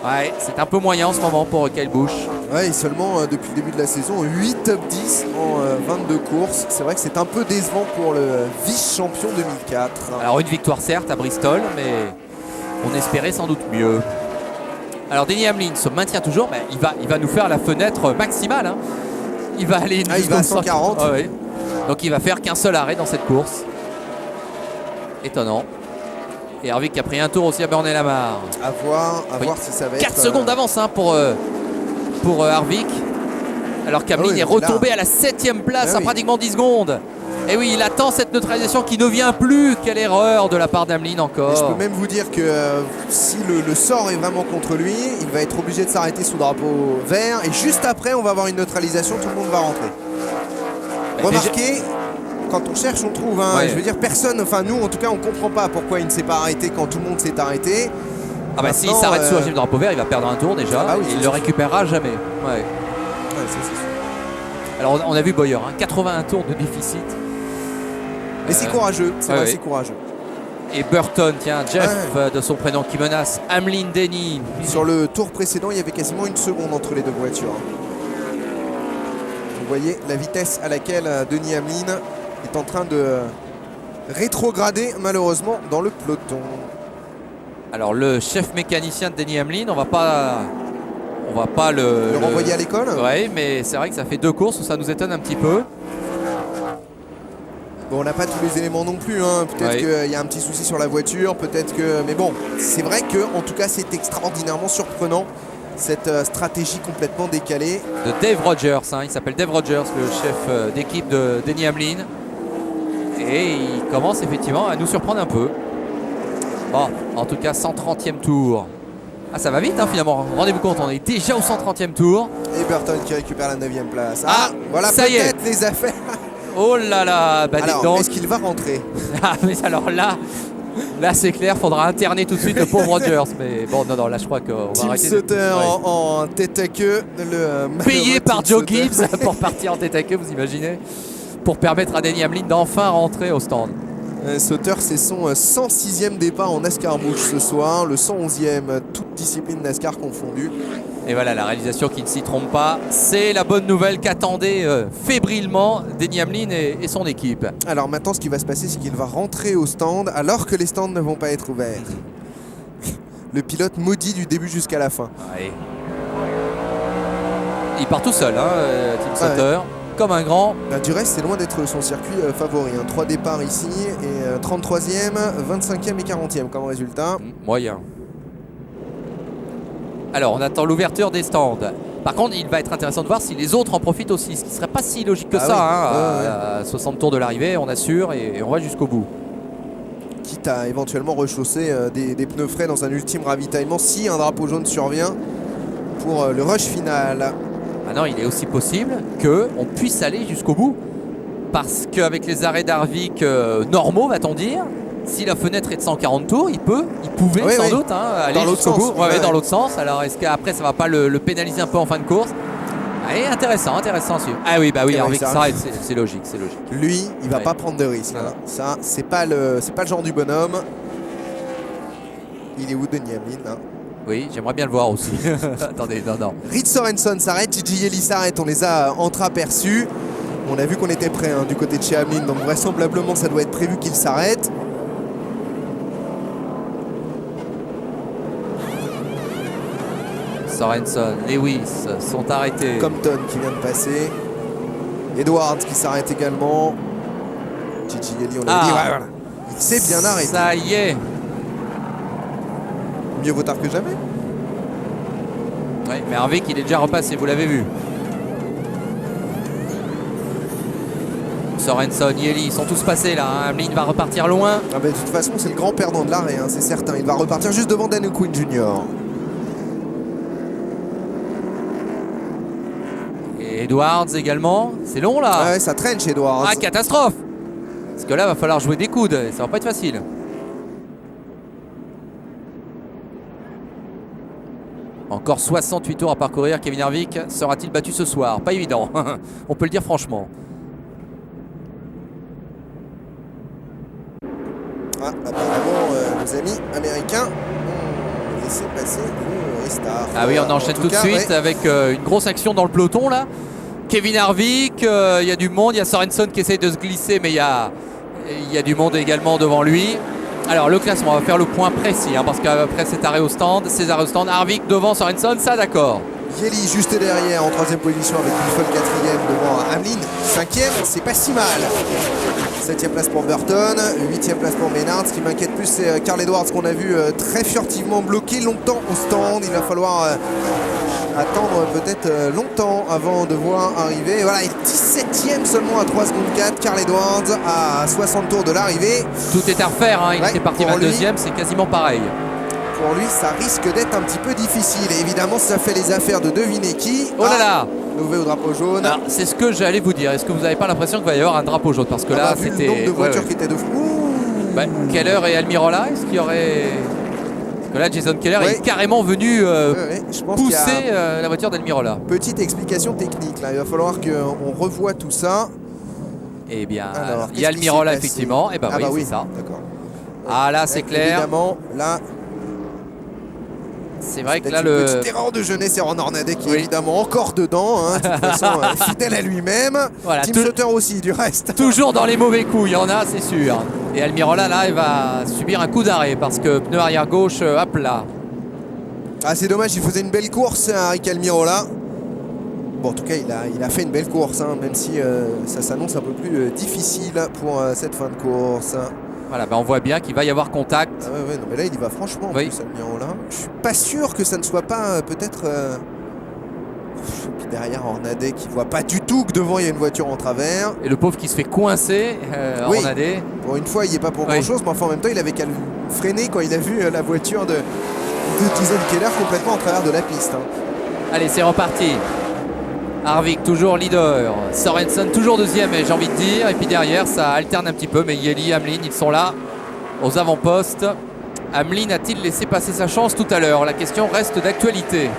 Ouais, c'est un peu moyen en ce moment pour Kyle Busch. Ouais, et seulement depuis le début de la saison, 8 top 10 en 22 courses. C'est vrai que c'est un peu décevant pour le vice-champion 2004. Alors une victoire certes à Bristol, mais on espérait sans doute mieux. Alors Denny Hamlin se maintient toujours, mais il va nous faire la fenêtre maximale. Hein. Il va aller il va à 140. Ah, ouais. Donc il va faire qu'un seul arrêt dans cette course. Étonnant. Et Harvick a pris un tour aussi à Burney-Lamar. À voir si ça va 4 être... secondes d'avance hein, pour Harvick. Alors qu'Hamlin est retombé à la 7e place à pratiquement 10 secondes. Et oui, il attend cette neutralisation qui ne vient plus. Quelle erreur de la part d'Hamlin encore. Et je peux même vous dire que si le sort est vraiment contre lui, il va être obligé de s'arrêter sous drapeau vert. Et juste après, on va avoir une neutralisation, tout le monde va rentrer. Remarquez, quand on cherche, on trouve. Hein. Je veux dire, personne, enfin nous en tout cas, on ne comprend pas pourquoi il ne s'est pas arrêté quand tout le monde s'est arrêté. Ah bah s'il s'arrête sous le drapeau vert, il va perdre un tour déjà. Ah oui, et il ne le récupérera jamais. Ouais. C'est sûr. Alors on a vu Bowyer, hein, 81 tours de déficit. Mais c'est courageux, c'est vrai, c'est courageux. Et Burton, tiens, Jeff de son prénom, qui menace Hamlin Denny. Sur le tour précédent, il y avait quasiment une seconde entre les deux voitures. Vous voyez la vitesse à laquelle Denny Hamlin est en train de rétrograder malheureusement dans le peloton. Alors le chef mécanicien de Denny Hamlin, on va pas le renvoyer à l'école. Oui, mais c'est vrai que ça fait 2 courses où ça nous étonne un petit peu. Bon, on n'a pas tous les éléments non plus, hein. Peut-être qu'il y a un petit souci sur la voiture, peut-être que... Mais bon, c'est vrai que en tout cas c'est extraordinairement surprenant, cette stratégie complètement décalée. De Dave Rogers, hein. Il s'appelle Dave Rogers, le chef d'équipe de Denny Hamlin. Et il commence effectivement à nous surprendre un peu. Bon, en tout cas 130e tour. Ah, ça va vite hein, finalement, rendez-vous compte, on est déjà au 130e tour. Et Burton qui récupère la 9e place. Voilà ça y est, peut-être les affaires. Oh là là, bah alors, dis donc. est-ce qu'il va rentrer? Ah mais alors là c'est clair, faudra interner tout de suite le pauvre Rogers. Mais bon, non, là je crois qu'on va arrêter. Tim Sauter en tête à queue. Payé par Joe Gibbs pour partir en tête à queue, vous imaginez? Pour permettre à Denny Hamlin d'enfin rentrer au stand. Sauter, c'est son 106e départ en NASCAR Busch ce soir, le 111e, toute discipline NASCAR confondue. Et voilà, la réalisation qui ne s'y trompe pas, c'est la bonne nouvelle qu'attendait fébrilement Denny Hamlin et son équipe. Alors maintenant, ce qui va se passer, c'est qu'il va rentrer au stand alors que les stands ne vont pas être ouverts. Le pilote maudit du début jusqu'à la fin. Ouais. Il part tout seul, hein, Tim Sauter. Comme un grand. Du reste, c'est loin d'être son circuit favori. 3 départs ici et 33e, 25e et 40e comme résultat. Moyen. Alors, on attend l'ouverture des stands. Par contre, il va être intéressant de voir si les autres en profitent aussi. Ce qui ne serait pas si logique que à 60 tours de l'arrivée, on assure et on va jusqu'au bout. Quitte à éventuellement rechausser des pneus frais dans un ultime ravitaillement si un drapeau jaune survient pour le rush final. Maintenant, il est aussi possible qu'on puisse aller jusqu'au bout. Parce qu'avec les arrêts d'Harvick normaux, va-t-on dire, si la fenêtre est de 140 tours, il pouvait sans doute aller jusqu'au bout. Dans l'autre sens. Alors, est-ce qu'après, ça ne va pas le pénaliser un peu en fin de course? Allez, intéressant à suivre. Ah oui, Harvick s'arrête, c'est logique. Lui, il ne va pas prendre de risques. Ça, c'est pas le genre du bonhomme. Il est où, Denny Hamlin? Oui, j'aimerais bien le voir aussi. Attendez, non. Reed Sorensen s'arrête, Gigi Ellie s'arrête, on les a entreaperçus. On a vu qu'on était prêt du côté de chez Hamlin, donc vraisemblablement ça doit être prévu qu'il s'arrête. Sorensen, Lewis sont arrêtés. Compton qui vient de passer. Edwards qui s'arrête également. Gigi Ellie, on l'a dit, voilà. Il s'est bien arrêté. Ça y est. Mieux vaut tard que jamais. Oui, mais Harvick, il est déjà repassé, vous l'avez vu. Sorensen, Yeli, ils sont tous passés là. Hamlin va repartir loin. De toute façon, c'est le grand perdant de l'arrêt, c'est certain. Il va repartir juste devant Dan O'Quinn Jr. Et Edwards également. C'est long là. Ouais, ça traîne chez Edwards. Ah, catastrophe. Parce que là, va falloir jouer des coudes. Ça va pas être facile. Encore 68 tours à parcourir. Kevin Harvick sera-t-il battu ce soir? Pas évident, on peut le dire franchement. Apparemment, nos amis américains ont laissé passer le restart. Ah oui, on enchaîne tout de suite avec une grosse action dans le peloton là. Kevin Harvick, il y a du monde, il y a Sorensen qui essaye de se glisser, mais il y a du monde également devant lui. Alors le classement, on va faire le point précis, parce qu'après cet arrêt au stand, Harvick devant Sorensen, ça d'accord. Yeli juste derrière en 3ème position avec Buffel 4ème devant Hamlin. 5ème, c'est pas si mal. 7ème place pour Burton, 8ème place pour Maynard. Ce qui m'inquiète plus, c'est Carl Edwards qu'on a vu très furtivement bloqué longtemps au stand. Il va falloir attendre peut-être longtemps avant de voir arriver. Et voilà, 17ème seulement à 3 secondes 4. Carl Edwards à 60 tours de l'arrivée. Tout est à refaire, il était parti 22ème, c'est quasiment pareil. Pour lui, ça risque d'être un petit peu difficile. Et évidemment, ça fait les affaires de deviner qui. Oh là là, nouveau drapeau jaune. C'est ce que j'allais vous dire. Est-ce que vous n'avez pas l'impression qu'il va y avoir un drapeau jaune? Parce que là, c'était... le nombre de voitures qui étaient de fou. Keller et Almirola, est-ce qu'il y aurait... Parce que là, Jason Keller est carrément venu pousser la voiture d'Almirola. Petite explication technique, là. Il va falloir qu'on revoie tout ça. Eh bien, il y a Almirola, effectivement. Et oui, c'est ça. D'accord. Ah là, c'est clair. Évidemment, là, C'est vrai que peut-être là, une le. petite erreur de jeunesse, Aaron Hornaday qui est Oui. évidemment encore dedans, hein, de toute façon fidèle à lui-même. Voilà, Tim tout- Sutter aussi, du reste. Toujours dans les mauvais coups, il y en a, c'est sûr. Et Almirola, là, il va subir un coup d'arrêt parce que pneu arrière gauche à plat. Ah, c'est dommage, il faisait une belle course, Rick Almirola. Bon, en tout cas, il a fait une belle course, hein, même si ça s'annonce un peu plus difficile pour cette fin de course. Voilà, on voit bien qu'il va y avoir contact. Ah ouais, non, mais là, il y va franchement, en Oui. plus, Almirola. Je suis pas sûr que ça ne soit pas peut-être... Puis derrière, Hornaday qui voit pas du tout que devant, il y a une voiture en travers. Et le pauvre qui se fait coincer, Oui. Hornaday. Pour une fois, il n'y est pas pour Oui. grand-chose, mais enfin, en même temps, il avait qu'à le freiner quand il a vu la voiture de Jason Keller complètement en travers de la piste. Hein. Allez, c'est reparti. Harvick toujours leader, Sorensen toujours deuxième, j'ai envie de dire. Et puis derrière, ça alterne un petit peu, mais Yeli, Hamlin, ils sont là aux avant-postes. Hamlin a-t-il laissé passer sa chance tout à l'heure? La question reste d'actualité.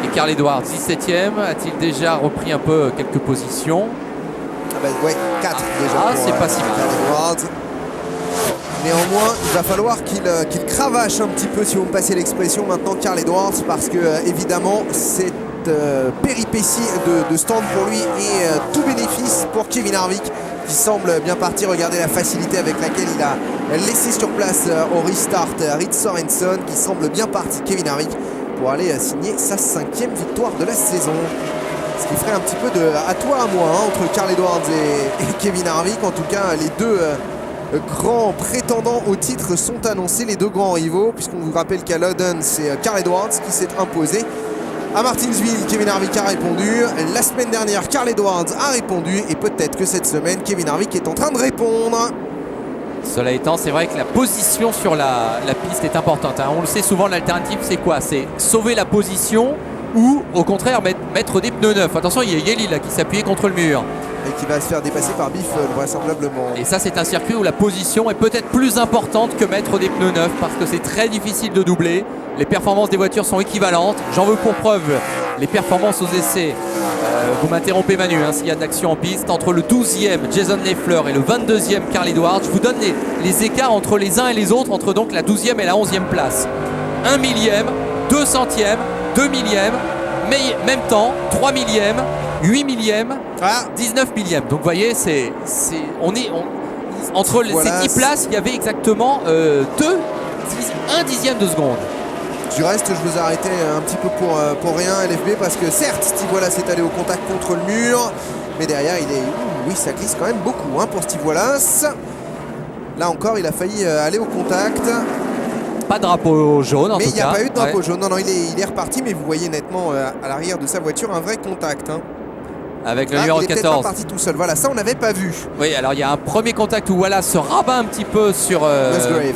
Et Carl Edwards, 17e, a-t-il déjà repris un peu quelques positions? Ah bah ouais, 4 déjà. Ah, pour, c'est pas si mal. Carl Edwards. Néanmoins, il va falloir qu'il cravache un petit peu, si vous me passez l'expression, maintenant, Carl Edwards, parce que évidemment, cette péripétie de stand pour lui est tout bénéfice pour Kevin Harvick, qui semble bien parti. Regardez la facilité avec laquelle il a laissé sur place au restart Reed Sorensen, qui semble bien parti, Kevin Harvick, pour aller signer sa 5e victoire de la saison. Ce qui ferait un petit peu de à toi à moi, hein, entre Carl Edwards et Kevin Harvick. En tout cas, les deux grands prétendants au titre sont annoncés, les deux grands rivaux, puisqu'on vous rappelle qu'à Loudon, c'est Carl Edwards qui s'est imposé. À Martinsville, Kevin Harvick a répondu. La semaine dernière, Carl Edwards a répondu. Et peut-être que cette semaine, Kevin Harvick est en train de répondre. Cela étant, c'est vrai que la position sur la piste est importante, hein. On le sait souvent, l'alternative, c'est quoi? C'est sauver la position ou, au contraire, mettre des pneus neufs. Attention, il y a Yeli là qui s'appuyait contre le mur. Et qui va se faire dépasser par Biff, vraisemblablement. Et ça, c'est un circuit où la position est peut-être plus importante que mettre des pneus neufs parce que c'est très difficile de doubler. Les performances des voitures sont équivalentes. J'en veux pour preuve les performances aux essais. Vous m'interrompez Manu, hein, s'il y a de l'action en piste. Entre le 12e Jason Leffler et le 22e Carl Edwards, je vous donne les écarts entre les uns et les autres, entre donc la 12e et la 11e place. 1 millième, 2 centièmes, 2 millièmes, mais même temps, 3 millièmes, 8 millièmes, 19 millièmes. Donc vous voyez, entre voilà, ces 10 places, il y avait exactement 1 dixième de seconde. Du reste, je vous ai arrêté un petit peu pour rien, LFB, parce que certes, Steve Wallace est allé au contact contre le mur, mais derrière, oui, ça glisse quand même beaucoup, hein, pour Steve Wallace. Là encore, il a failli aller au contact. Pas de drapeau jaune en mais tout cas. Mais il n'y a pas eu de drapeau ouais. jaune. Non, il est reparti, mais vous voyez nettement à l'arrière de sa voiture un vrai contact. Hein. Avec le numéro il est 14. pas parti tout seul. Voilà, ça on n'avait pas vu. Oui, alors il y a un premier contact où Wallace se rabat un petit peu sur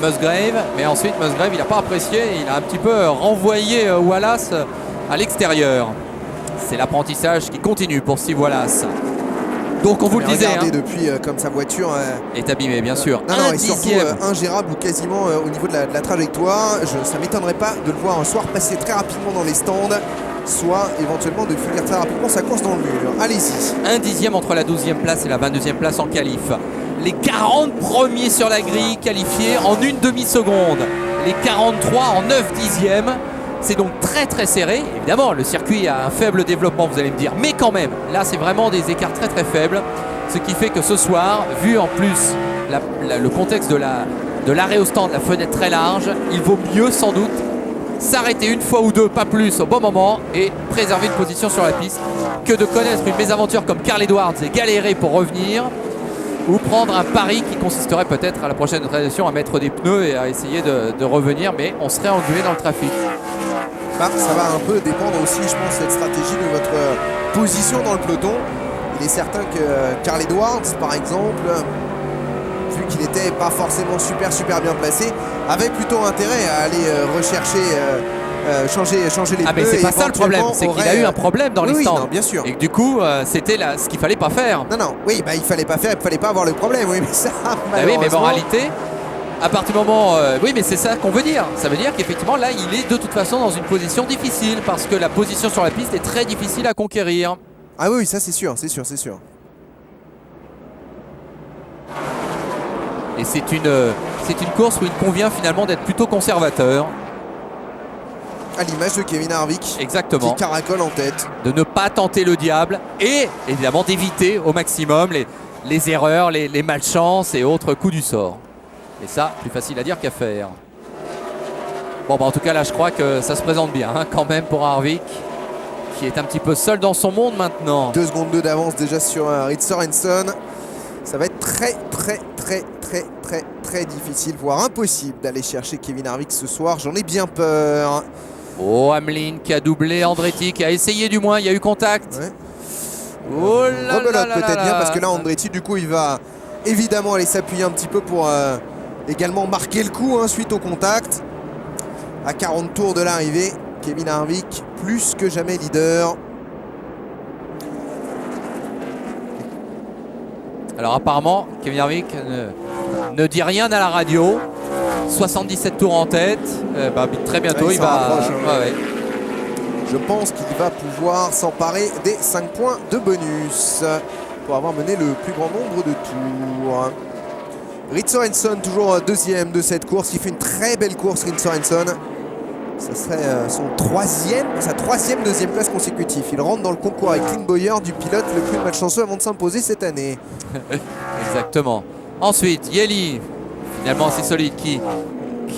Musgrave, mais ensuite Musgrave il n'a pas apprécié, il a un petit peu renvoyé Wallace à l'extérieur. C'est l'apprentissage qui continue pour Steve Wallace. Donc on vous le disait, regardez hein, depuis comme sa voiture est abîmée bien sûr. Non, et surtout dixième. ingérable ou quasiment au niveau de la trajectoire. Ça m'étonnerait pas de le voir un soir passer très rapidement dans les stands, soit éventuellement de finir très rapidement sa course dans le mur. Allez-y. 1 dixième entre la 12e place et la 22e place en qualif. Les 40 premiers sur la grille qualifiés en une demi-seconde. Les 43 en 9 dixièmes. C'est donc très très serré. Évidemment, le circuit a un faible développement, vous allez me dire. Mais quand même, là c'est vraiment des écarts très très faibles. Ce qui fait que ce soir, vu en plus le contexte de l'arrêt au stand, la fenêtre très large, il vaut mieux sans doute s'arrêter une fois ou deux, pas plus, au bon moment et préserver une position sur la piste que de connaître une mésaventure comme Carl Edwards et galérer pour revenir ou prendre un pari qui consisterait peut-être à la prochaine neutralisation à mettre des pneus et à essayer de revenir, mais on serait englué dans le trafic. Ça va un peu dépendre aussi, je pense, cette stratégie de votre position dans le peloton. Il est certain que Carl Edwards, par exemple, vu qu'il n'était pas forcément super bien placé, avait plutôt intérêt à aller rechercher, changer les pneus. Ah mais c'est pas ça le problème, c'est qu'il a eu un problème dans les stands. Non, bien sûr. Et que du coup, c'était ce qu'il fallait pas faire. Non, oui, il fallait pas faire, il fallait pas avoir le problème, oui, mais ça, oui, mais moralité, à partir du moment... oui, mais c'est ça qu'on veut dire. Ça veut dire qu'effectivement, là, il est de toute façon dans une position difficile parce que la position sur la piste est très difficile à conquérir. Ah oui, ça c'est sûr, c'est sûr. Et c'est une course où il convient finalement d'être plutôt conservateur. À l'image de Kevin Harvick. Exactement. Qui caracole en tête. De ne pas tenter le diable et évidemment d'éviter au maximum les erreurs, les malchances et autres coups du sort. Et ça, plus facile à dire qu'à faire. Bon, bah en tout cas, là, je crois que ça se présente bien hein, quand même pour Harvick, qui est un petit peu seul dans son monde maintenant. 2 secondes 2 d'avance déjà sur Reed Sorensen. Ça va être très difficile, voire impossible d'aller chercher Kevin Harvick ce soir. J'en ai bien peur. Oh, Hamlin qui a doublé Andretti, qui a essayé du moins, il y a eu contact. Ouais. Oh là rebelote là là peut-être là bien là. parce que là Andretti du coup il va évidemment aller s'appuyer un petit peu pour également marquer le coup hein, suite au contact. À 40 tours de l'arrivée, Kevin Harvick plus que jamais leader. Alors apparemment, Kevin Harvick ne dit rien à la radio. 77 tours en tête. Très bientôt, Ouais, il il s'en va. rapproche, hein. Ouais, ouais. Je pense qu'il va pouvoir s'emparer des 5 points de bonus pour avoir mené le plus grand nombre de tours. Reed Sorensen toujours deuxième de cette course. Il fait une très belle course, Reed Sorensen. Ce serait sa troisième deuxième place consécutive. Il rentre dans le concours avec Clint Bowyer du pilote le plus malchanceux avant de s'imposer cette année. Exactement. Ensuite, Yeli, finalement assez solide, qui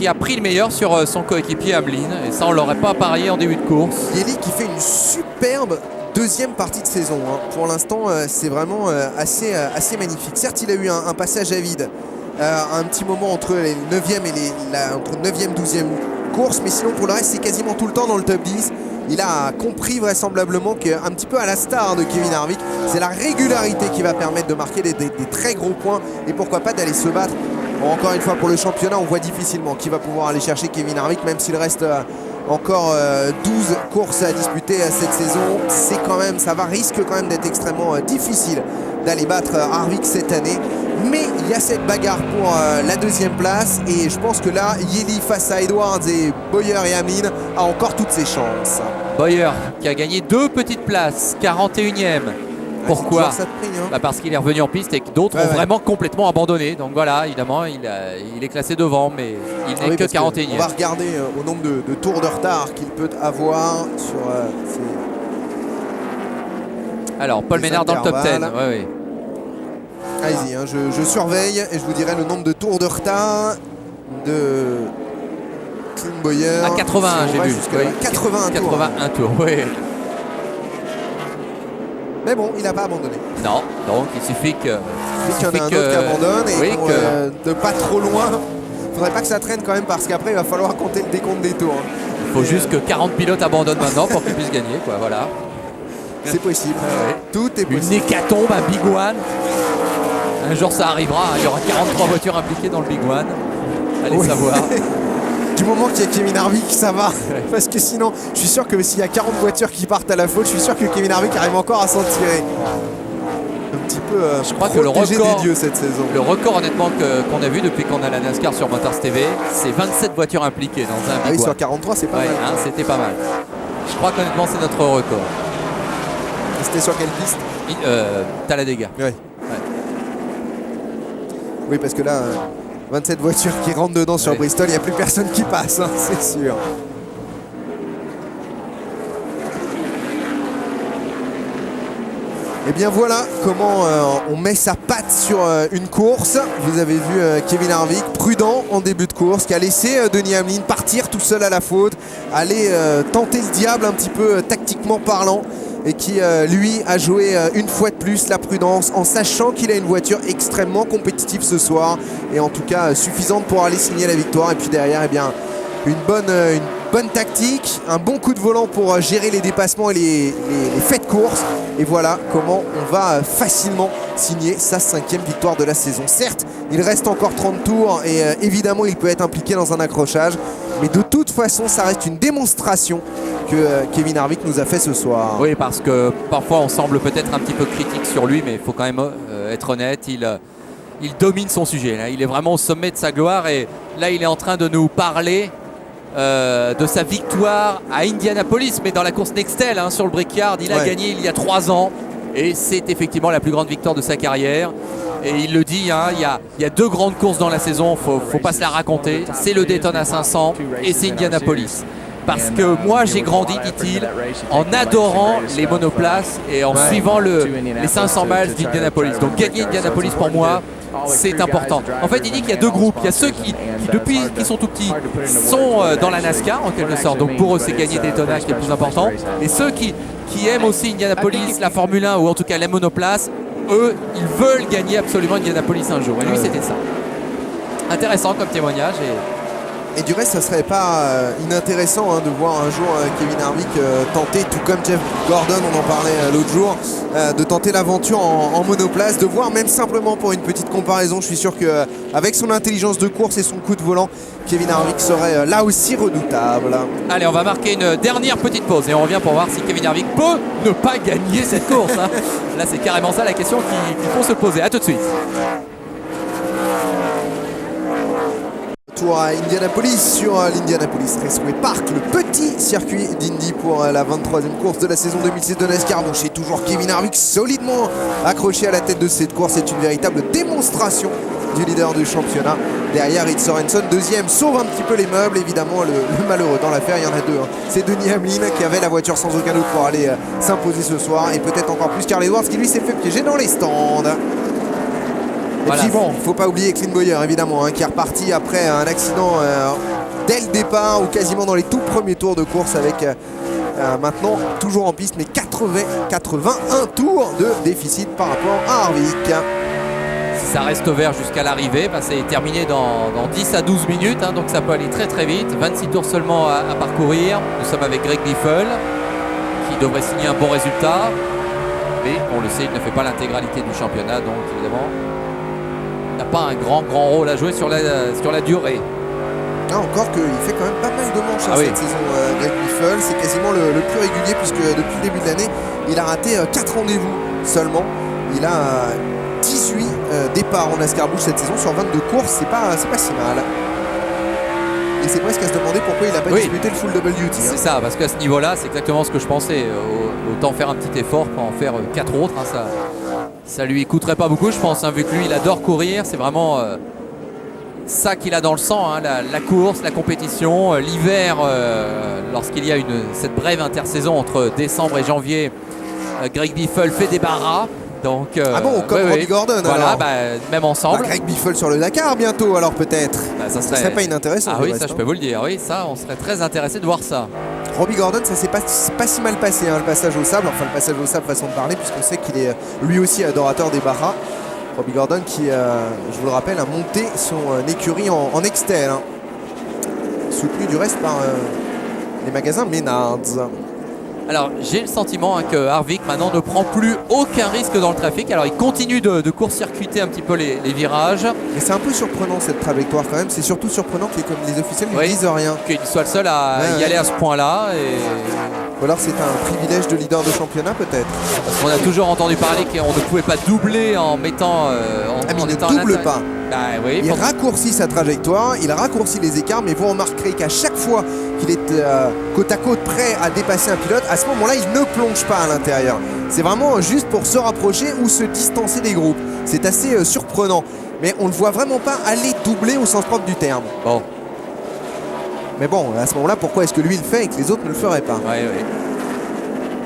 a pris le meilleur sur son coéquipier Hamlin. Et ça, on ne l'aurait pas parié en début de course. Yeli qui fait une superbe deuxième partie de saison. Hein. Pour l'instant, c'est vraiment assez magnifique. Certes, il a eu un passage à vide, un petit moment entre les 9e et entre 9e et 12e course, mais sinon pour le reste c'est quasiment tout le temps dans le top 10. Il a compris vraisemblablement qu'un petit peu à la star de Kevin Harvick, c'est la régularité qui va permettre de marquer des très gros points et pourquoi pas d'aller se battre. Bon, encore une fois pour le championnat, on voit difficilement qui va pouvoir aller chercher Kevin Harvick, même s'il reste encore 12 courses à disputer cette saison. Risque quand même d'être extrêmement difficile d'aller battre Harvick cette année. Mais il y a cette bagarre pour la deuxième place et je pense que là, Yeli face à Edwards et Bowyer et Hamlin a encore toutes ses chances. Bowyer qui a gagné 2 petites places, 41e. Pourquoi parce qu'il est revenu en piste et que d'autres ont vraiment complètement abandonné. Donc voilà, évidemment, il est classé devant, mais il n'est que 41e. On va regarder au nombre de tours de retard qu'il peut avoir sur Alors, Paul Menard dans le top 10. Ouais. Allez-y, hein, je surveille et je vous dirai le nombre de tours de retard de Clint Bowyer. À 81, j'ai vu. Oui. 81 tours, oui. Mais bon, il n'a pas abandonné. Non, donc il suffit que. Il y en a un autre qui abandonne et de pas trop loin. Il faudrait pas que ça traîne quand même parce qu'après il va falloir compter le décompte des tours. Il faut juste que 40 pilotes abandonnent maintenant pour qu'ils puissent gagner, quoi. Voilà. C'est possible. Tout est possible. Une hécatombe, un Big One. Un jour ça arrivera, hein. Il y aura 43 voitures impliquées dans le Big One. Allez savoir. Du moment qu'il y a Kevin Harvick, ça va. Parce que sinon, je suis sûr que s'il y a 40 voitures qui partent à la faute, je suis sûr que Kevin Harvick arrive encore à s'en tirer. Un petit peu je crois que le record des dieux cette saison. Le record honnêtement qu'on a vu depuis qu'on a la NASCAR sur Motors TV, c'est 27 voitures impliquées dans un Big One. Sur 43, c'est pas mal. Hein, c'était pas mal. Je crois qu'honnêtement c'est notre record. C'était sur quelle piste Talladega. Oui, parce que là, 27 voitures qui rentrent dedans sur Bristol, il n'y a plus personne qui passe, hein, c'est sûr. Et bien voilà comment on met sa patte sur une course. Vous avez vu Kevin Harvick, prudent en début de course, qui a laissé Denny Hamlin partir tout seul à la faute, aller tenter le diable un petit peu tactiquement parlant, et qui lui a joué une fois de plus la prudence en sachant qu'il a une voiture extrêmement compétitive ce soir et en tout cas suffisante pour aller signer la victoire. Et puis derrière, eh bien, une bonne tactique, un bon coup de volant pour gérer les dépassements et les faits de course. Et voilà comment on va facilement signer sa 5e victoire de la saison. Certes, il reste encore 30 tours et évidemment il peut être impliqué dans un accrochage, mais de toute façon ça reste une démonstration que Kevin Harvick nous a fait ce soir. Oui, parce que parfois on semble peut-être un petit peu critique sur lui, mais il faut quand même être honnête, il domine son sujet. Là. Il est vraiment au sommet de sa gloire et là il est en train de nous parler de sa victoire à Indianapolis, mais dans la course Nextel hein, sur le Brickyard. Il a gagné il y a 3 ans et c'est effectivement la plus grande victoire de sa carrière. Et il le dit, hein, il y a 2 grandes courses dans la saison, faut pas se la raconter. C'est le Daytona 500 et c'est Indianapolis. Parce que moi j'ai grandi, dit-il, en adorant les monoplaces et en suivant les 500 miles d'Indianapolis. Donc gagner Indianapolis pour moi, c'est important. En fait, il dit qu'il y a 2 groupes. Il y a ceux qui depuis qu'ils sont tout petits, sont dans la NASCAR en quelque sorte. Donc pour eux, c'est gagner Daytona qui est le plus important. Et ceux qui aiment aussi Indianapolis, la Formule 1 ou en tout cas les monoplaces, eux, ils veulent gagner absolument Indianapolis un jour. Et lui, c'était ça. Intéressant comme témoignage. Et du reste, ça serait pas inintéressant de voir un jour Kevin Harvick tenter, tout comme Jeff Gordon, on en parlait l'autre jour, de tenter l'aventure en monoplace, de voir même simplement pour une petite comparaison. Je suis sûr qu'avec son intelligence de course et son coup de volant, Kevin Harvick serait là aussi redoutable. Allez, on va marquer une dernière petite pause et on revient pour voir si Kevin Harvick peut ne pas gagner cette course. Hein. Là, c'est carrément ça la question qu'il faut se poser. A tout de suite. Tour à Indianapolis sur l'Indianapolis Raceway Park, le petit circuit d'Indy pour la 23e course de la saison 2006 de NASCAR. Bon, chez toujours Kevin Harvick solidement accroché à la tête de cette course. C'est une véritable démonstration du leader du championnat. Derrière, Reed Sorenson, deuxième, sauve un petit peu les meubles. Évidemment, le malheureux dans l'affaire, il y en a 2. Hein. C'est Denny Hamlin qui avait la voiture sans aucun doute pour aller s'imposer ce soir. Et peut-être encore plus Carl Edwards qui lui s'est fait piéger dans les stands. Et voilà. puis bon, faut pas oublier Clint Bowyer évidemment, qui est reparti après un accident dès le départ ou quasiment dans les tout premiers tours de course avec maintenant toujours en piste mais 81 tours de déficit par rapport à Harvick. Si ça reste vert jusqu'à l'arrivée, c'est terminé dans 10 à 12 minutes, hein, donc ça peut aller très très vite. 26 tours seulement à parcourir. Nous sommes avec Greg Biffle qui devrait signer un bon résultat. Mais on le sait, il ne fait pas l'intégralité du championnat, donc évidemment il n'a pas un grand rôle à jouer sur la durée. Ah, encore qu'il fait quand même pas mal de manches cette saison, Greg Biffle. C'est quasiment le plus régulier puisque depuis le début de l'année, il a raté 4 rendez-vous seulement. Il a 18 départs en NASCAR Busch cette saison sur 22 courses, c'est pas si mal. Et c'est presque à se demander pourquoi il n'a pas disputé le full double duty. C'est ça, parce qu'à ce niveau-là, c'est exactement ce que je pensais. Autant faire un petit effort pour en faire 4 autres. Hein, ça lui coûterait pas beaucoup, je pense, hein, vu que lui, il adore courir. C'est vraiment ça qu'il a dans le sang, hein, la course, la compétition. L'hiver, lorsqu'il y a cette brève intersaison entre décembre et janvier, Greg Biffle fait des barras. Donc, ah bon, comme Robbie Gordon voilà, alors. Même ensemble. Greg Biffle sur le Dakar bientôt alors peut-être. Ça serait pas inintéressant. Ah oui, ça je peux vous le dire. Oui, ça, on serait très intéressé de voir ça. Robbie Gordon, ça s'est pas si mal passé, hein, le passage au sable. Enfin, le passage au sable, façon de parler, puisqu'on sait qu'il est lui aussi adorateur des barras. Robbie Gordon qui, je vous le rappelle, a monté son écurie en Nextel. Hein, soutenu du reste par les magasins Menards. Alors j'ai le sentiment que Harvick maintenant ne prend plus aucun risque dans le trafic. Alors il continue de court-circuiter un petit peu les virages. Mais c'est un peu surprenant cette trajectoire quand même. C'est surtout surprenant que les officiels ne disent rien. Qu'il soit le seul à y aller à ce point-là. Ou alors c'est un privilège de leader de championnat peut-être. Parce qu'on a toujours entendu parler qu'on ne pouvait pas doubler en mettant... mais il ne double pas. Oui, il raccourcit sa trajectoire, il raccourcit les écarts, mais vous remarquerez qu'à chaque fois qu'il est côte à côte prêt à dépasser un pilote, à ce moment-là, il ne plonge pas à l'intérieur. C'est vraiment juste pour se rapprocher ou se distancer des groupes. C'est assez surprenant, mais on ne le voit vraiment pas aller doubler au sens propre du terme. Bon. Mais bon, à ce moment-là, pourquoi est-ce que lui le fait et que les autres ne le feraient pas? Oui.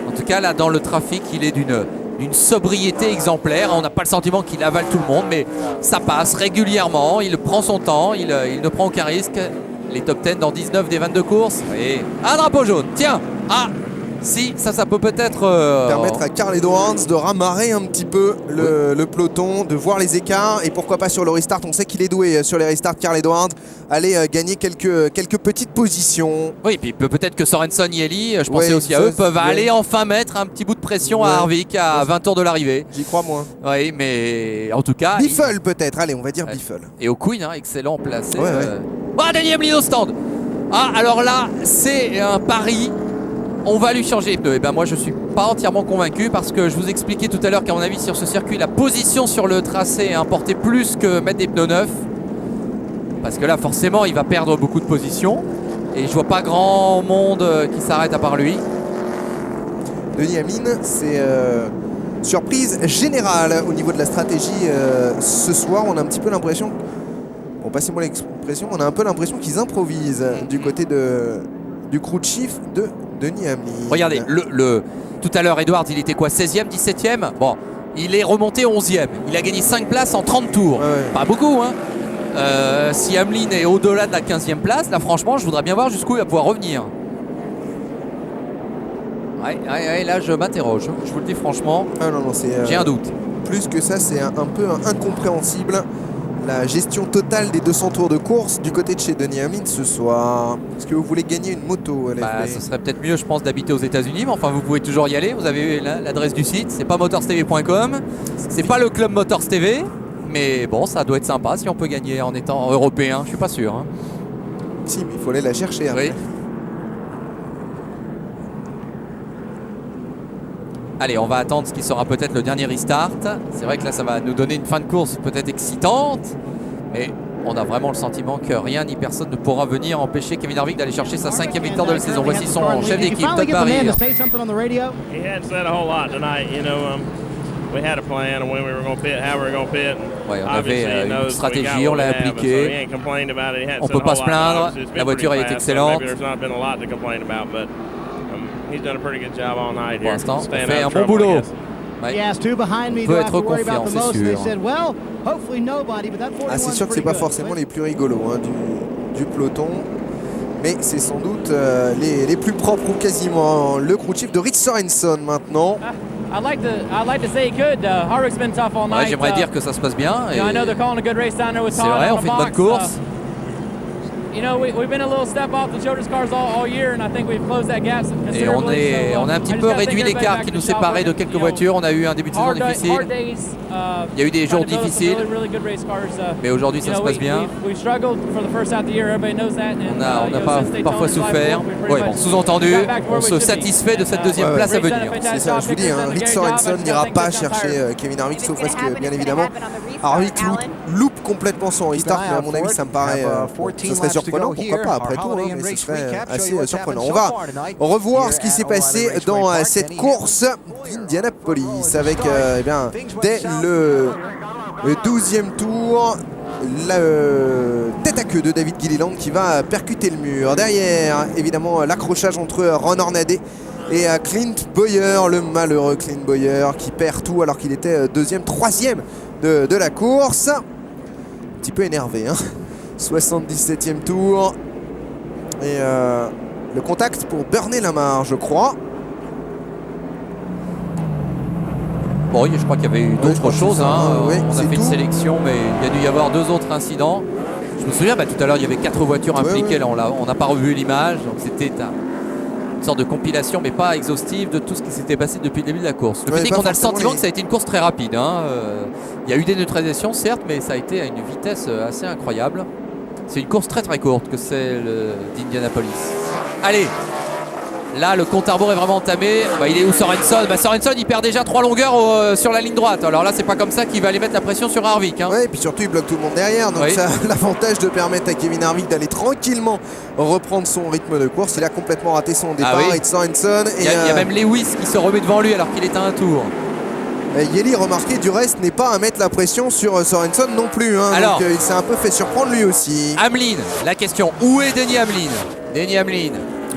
En tout cas, là, dans le trafic, il est d'une sobriété exemplaire. On n'a pas le sentiment qu'il avale tout le monde, mais ça passe régulièrement. Il prend son temps, il ne prend aucun risque. Les top 10 dans 19 des 22 courses. Et un drapeau jaune. Tiens, si, ça peut peut-être... permettre à Carl Edwards de ramarrer un petit peu le peloton, de voir les écarts. Et pourquoi pas sur le restart, on sait qu'il est doué sur les restarts, Carl Edwards. Aller gagner quelques petites positions. Oui, puis peut-être que Sorenson et Eli, je pensais aussi à eux, peuvent aller enfin mettre un petit bout de pression à Harvick à 20 tours de l'arrivée. J'y crois moins. Oui, mais en tout cas... Biffle peut-être, allez, on va dire Biffle. Et au Queen, hein, excellent placé. Daniel Hamlin au stand. Alors là, c'est un pari. On va lui changer les pneus. Et ben moi je suis pas entièrement convaincu parce que je vous expliquais tout à l'heure qu'à mon avis sur ce circuit la position sur le tracé importait plus que mettre des pneus neufs. Parce que là forcément il va perdre beaucoup de position. Et je vois pas grand monde qui s'arrête à part lui. Denny Hamlin, c'est surprise générale au niveau de la stratégie ce soir. On a un petit peu l'impression, bon passez-moi l'expression, on a un peu l'impression qu'ils improvisent du côté du crew chief de Denny Hamlin. Regardez, tout à l'heure Edward il était quoi, 16e, 17e? Bon, il est remonté 11e. Il a gagné 5 places en 30 tours. Pas beaucoup hein. Si Hamlin est au-delà de la 15e place, là franchement je voudrais bien voir jusqu'où il va pouvoir revenir. Ouais, là je m'interroge, je vous le dis franchement. Ah non, j'ai un doute. Plus que ça, c'est un peu incompréhensible la gestion totale des 200 tours de course du côté de chez Denny Hamlin ce soir. Est-ce que vous voulez gagner une moto, LFB? Ce serait peut-être mieux je pense d'habiter aux États-Unis, mais enfin vous pouvez toujours y aller. Vous avez l'adresse du site, c'est pas motorstv.com, c'est pas le club Motors TV, mais bon ça doit être sympa si on peut gagner en étant européen, je suis pas sûr hein. Si, mais il faut aller la chercher après. Oui. Allez, on va attendre ce qui sera peut-être le dernier restart. C'est vrai que là, ça va nous donner une fin de course peut-être excitante. Mais on a vraiment le sentiment que rien ni personne ne pourra venir empêcher Kevin Harvick d'aller chercher sa 5e victoire de la saison. Voici son chef d'équipe, Todd Barry. He hadn't said a whole lot tonight, you know. We had a plan of when we were going to pit, how we were going to pit. Ouais, on avait une stratégie, on l'a appliquée. On ne peut pas se plaindre. La voiture a été excellente. Pour l'instant, on fait un bon boulot. Ouais. On peut être confiant, c'est sûr. C'est sûr que c'est pas forcément les plus rigolos hein, du peloton, mais c'est sans doute les plus propres ou quasiment. Le crew chief de Rich Sorenson maintenant. Ouais, j'aimerais dire que ça se passe bien. C'est vrai, on fait une bonne course. Et on a un petit peu réduit l'écart qui nous séparait de quelques voitures. On a eu un début de saison difficile. Il y a eu des jours difficiles. Mais aujourd'hui ça se passe bien. On a pas parfois souffert. Ouais, bon, sous-entendu, on se satisfait de cette deuxième place à venir. C'est ça, je vous dis, hein, Rich Sorenson n'ira pas chercher Kevin Harvick, sauf parce que bien évidemment Harvick loupe complètement son restart, mais à mon avis ça me paraît, ce serait surprenant, pourquoi pas après tout, hein, mais ce serait assez surprenant. On va revoir ce qui s'est passé dans cette course d'Indianapolis avec eh bien, dès le 12e tour la tête à queue de David Gilliland qui va percuter le mur. Derrière évidemment l'accrochage entre Ron Hornaday et Clint Bowyer, le malheureux Clint Bowyer qui perd tout alors qu'il était 2e, 3e de la course. Un petit peu énervé hein. 77e tour et le contact pour Bernie Lamar je crois. Bon, je crois qu'il y avait eu d'autres choses. Hein. Oui, on a fait une sélection, mais il y a dû y avoir 2 autres incidents. Je me souviens, tout à l'heure, il y avait 4 voitures impliquées. Là, on n'a pas revu l'image. Donc, c'était une sorte de compilation, mais pas exhaustive, de tout ce qui s'était passé depuis le début de la course. Le fait est qu'on a le sentiment que ça a été une course très rapide. Hein. Il y a eu des neutralisations, certes, mais ça a été à une vitesse assez incroyable. C'est une course très très courte que celle d'Indianapolis. Allez! Là, le compte à rebours est vraiment entamé. Il est où Sorenson? Sorenson, il perd déjà 3 longueurs sur la ligne droite. Alors là, c'est pas comme ça qu'il va aller mettre la pression sur Harvick. Hein. Ouais, et puis surtout, il bloque tout le monde derrière. Donc ça a l'avantage de permettre à Kevin Harvick d'aller tranquillement reprendre son rythme de course. Il a complètement raté son départ. Rich Sorenson. Il y a même Lewis qui se remet devant lui alors qu'il est à un tour. Yeli, remarquez, du reste, n'est pas à mettre la pression sur Sorenson non plus. Hein. Alors, donc il s'est un peu fait surprendre lui aussi. Hamlin, la question, où est Denny Hamlin? Denny Hamlin,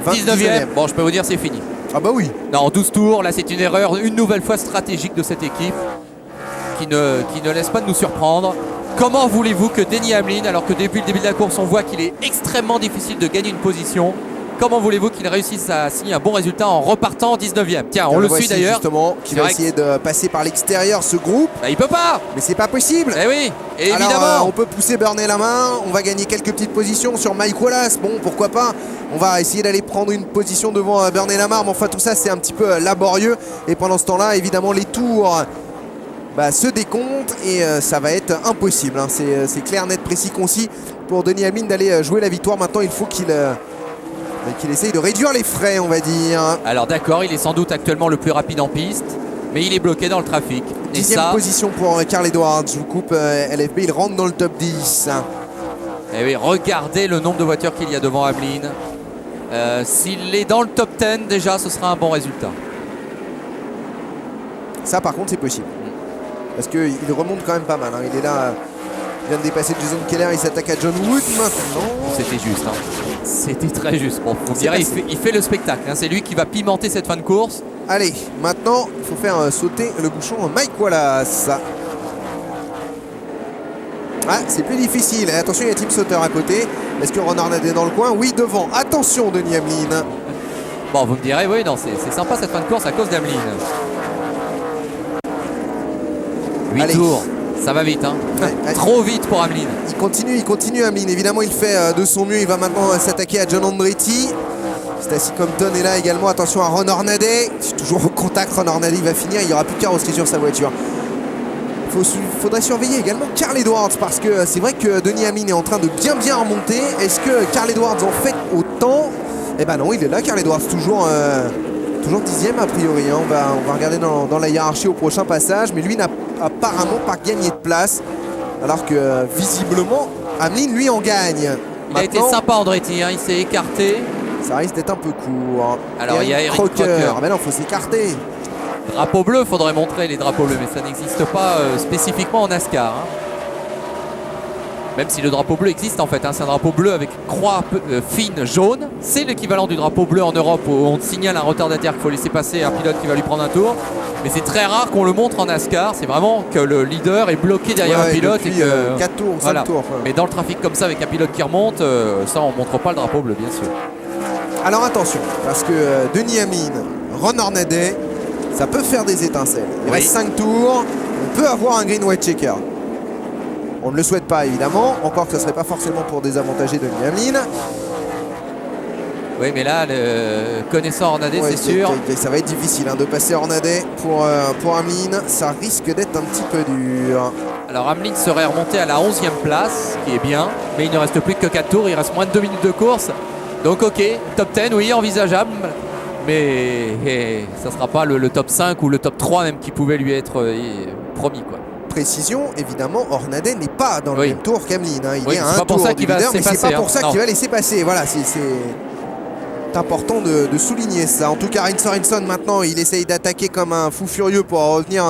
19e. Bon, je peux vous dire, c'est fini. Ah bah oui. Non, 12 tours, là c'est une erreur une nouvelle fois stratégique de cette équipe qui ne laisse pas de nous surprendre. Comment voulez-vous que Denny Hamlin, alors que depuis le début de la course on voit qu'il est extrêmement difficile de gagner une position, comment voulez-vous qu'il réussisse à signer un bon résultat en repartant 19e? Tiens, on le suit d'ailleurs. Justement, qui va essayer de passer par l'extérieur ce groupe. Il peut pas. Mais c'est pas possible. Eh oui, et alors, évidemment. On peut pousser Bernie la main, on va gagner quelques petites positions sur Mike Wallace. Bon, pourquoi pas. On va essayer d'aller prendre une position devant Bernie Lamar. Mais enfin, tout ça, c'est un petit peu laborieux. Et pendant ce temps-là, évidemment, les tours se décomptent et ça va être impossible. Hein. C'est clair, net, précis, concis pour Denny Hamlin d'aller jouer la victoire. Maintenant, il faut qu'il essaye de réduire les frais, on va dire. Alors d'accord, il est sans doute actuellement le plus rapide en piste, mais il est bloqué dans le trafic. 10e position pour Carl Edwards. Je vous coupe LFB, il rentre dans le top 10. Et oui, regardez le nombre de voitures qu'il y a devant Hamlin. S'il est dans le top 10, déjà, ce sera un bon résultat. Ça par contre c'est possible. Parce qu'il remonte quand même pas mal. Il est là, il vient de dépasser Jason Keller, il s'attaque à John Wood maintenant. C'était juste. C'était très juste. Bon, faut dire, il fait le spectacle. C'est lui qui va pimenter cette fin de course. Allez, maintenant il faut faire sauter le bouchon Mike Wallace. Ah, c'est plus difficile. Et attention, il y a Tim Sauter à côté. Est-ce que Ron Arnade est dans le coin? Oui, devant. Attention, Denis Hamlin. Bon, vous me direz, oui, non, c'est sympa cette fin de course à cause d'Hamlin. 8 tours, ça va vite. Ouais. Trop vite pour Hamlin. Il continue Hamlin. Évidemment, il fait de son mieux. Il va maintenant s'attaquer à John Andretti. Stacy Compton est là également. Attention à Ron Arnade. Toujours au contact. Ron Arnade, il va finir. Il n'y aura plus de carrosserie sur sa voiture. Faudrait surveiller également Carl Edwards parce que c'est vrai que Denis Hamlin est en train de bien remonter. Est-ce que Carl Edwards en fait autant? Eh ben non, il est là, Carl Edwards, toujours 10e a priori. On va regarder dans la hiérarchie au prochain passage, mais lui n'a apparemment pas gagné de place, alors que visiblement Hamlin lui en gagne. Il a été sympa Andretti, il s'est écarté. Ça risque d'être un peu court. Alors il y a Eric Crocker. Ah ben non, faut s'écarter. Drapeau bleu, faudrait montrer les drapeaux bleus, mais ça n'existe pas spécifiquement en NASCAR. Même si le drapeau bleu existe en fait, c'est un drapeau bleu avec croix fine jaune. C'est l'équivalent du drapeau bleu en Europe où on signale un retardataire qu'il faut laisser passer un pilote qui va lui prendre un tour. Mais c'est très rare qu'on le montre en NASCAR, c'est vraiment que le leader est bloqué derrière un pilote. Et que 4 tours, 5 tours. Mais dans le trafic comme ça avec un pilote qui remonte, ça on montre pas le drapeau bleu bien sûr. Alors attention, parce que Denis Hamlin, Ron Arnade, ça peut faire des étincelles. Il reste 5 tours, on peut avoir un green white checker. On ne le souhaite pas évidemment, encore que ce ne serait pas forcément pour désavantager Denis Hamlin. Oui mais là, connaissant Arnade, c'est sûr. Ça va être difficile de passer Arnade pour Hamlin, ça risque d'être un petit peu dur. Alors Hamlin serait remonté à la 11e place, qui est bien, mais il ne reste plus que 4 tours, il reste moins de 2 minutes de course. Donc ok, top 10, oui, envisageable. Mais ça ne sera pas le top 5 ou le top 3 même qui pouvait lui être promis quoi. Précision, évidemment, Arnade n'est pas dans le même tour qu'Hamlin. Il est à un tour du leader, mais c'est pas pour ça qu'il va laisser passer. Voilà, c'est important de souligner ça. En tout cas, Rins Sorensen maintenant, il essaye d'attaquer comme un fou furieux pour revenir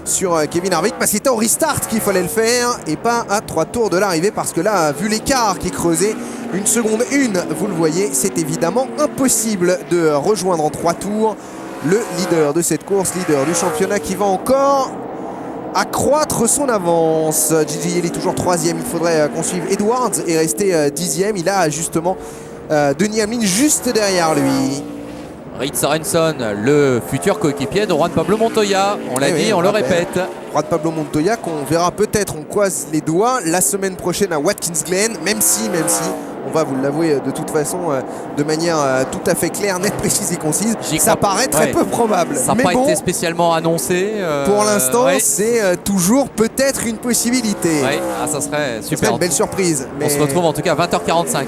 sur Kevin Harvick. Parce que c'était au restart qu'il fallait le faire et pas à 3 tours de l'arrivée. Parce que là, vu l'écart qui est creusé, 1 seconde 1, vous le voyez, c'est évidemment impossible de rejoindre en 3 tours le leader de cette course, leader du championnat qui va encore accroître son avance. Gigi il est toujours 3e, il faudrait qu'on suive Edwards et rester 10e. Il a justement Denis Hamlin juste derrière lui. Rins Sorensen, le futur coéquipier de Juan Pablo Montoya. On l'a dit, on le répète. Juan Pablo Montoya qu'on verra peut-être, on croise les doigts, la semaine prochaine à Watkins Glen, même si on va vous l'avouer de toute façon de manière tout à fait claire, nette, précise et concise. Ça paraît très peu probable. Ça n'a pas été spécialement annoncé. Pour l'instant, c'est toujours peut-être une possibilité. Ça serait super. Ça serait une belle surprise. On se retrouve en tout cas à 20h45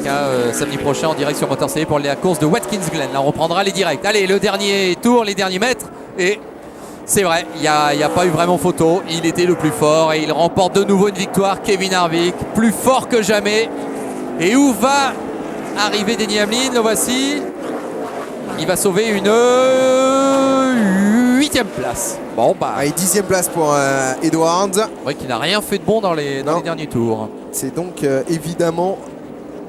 samedi prochain en direct sur Motor pour la course de Watkins Glen. Là, on reprendra les directs. Allez, le dernier tour, les derniers mètres. Et c'est vrai, il n'y a pas eu vraiment photo. Il était le plus fort et il remporte de nouveau une victoire. Kevin Harvick, plus fort que jamais. Et où va arriver Denis Hamlin? Le voici. Il va sauver une 8e place. Bon bah. Et 10e place pour Edwards. Oui, qui n'a rien fait de bon dans les derniers tours. C'est donc évidemment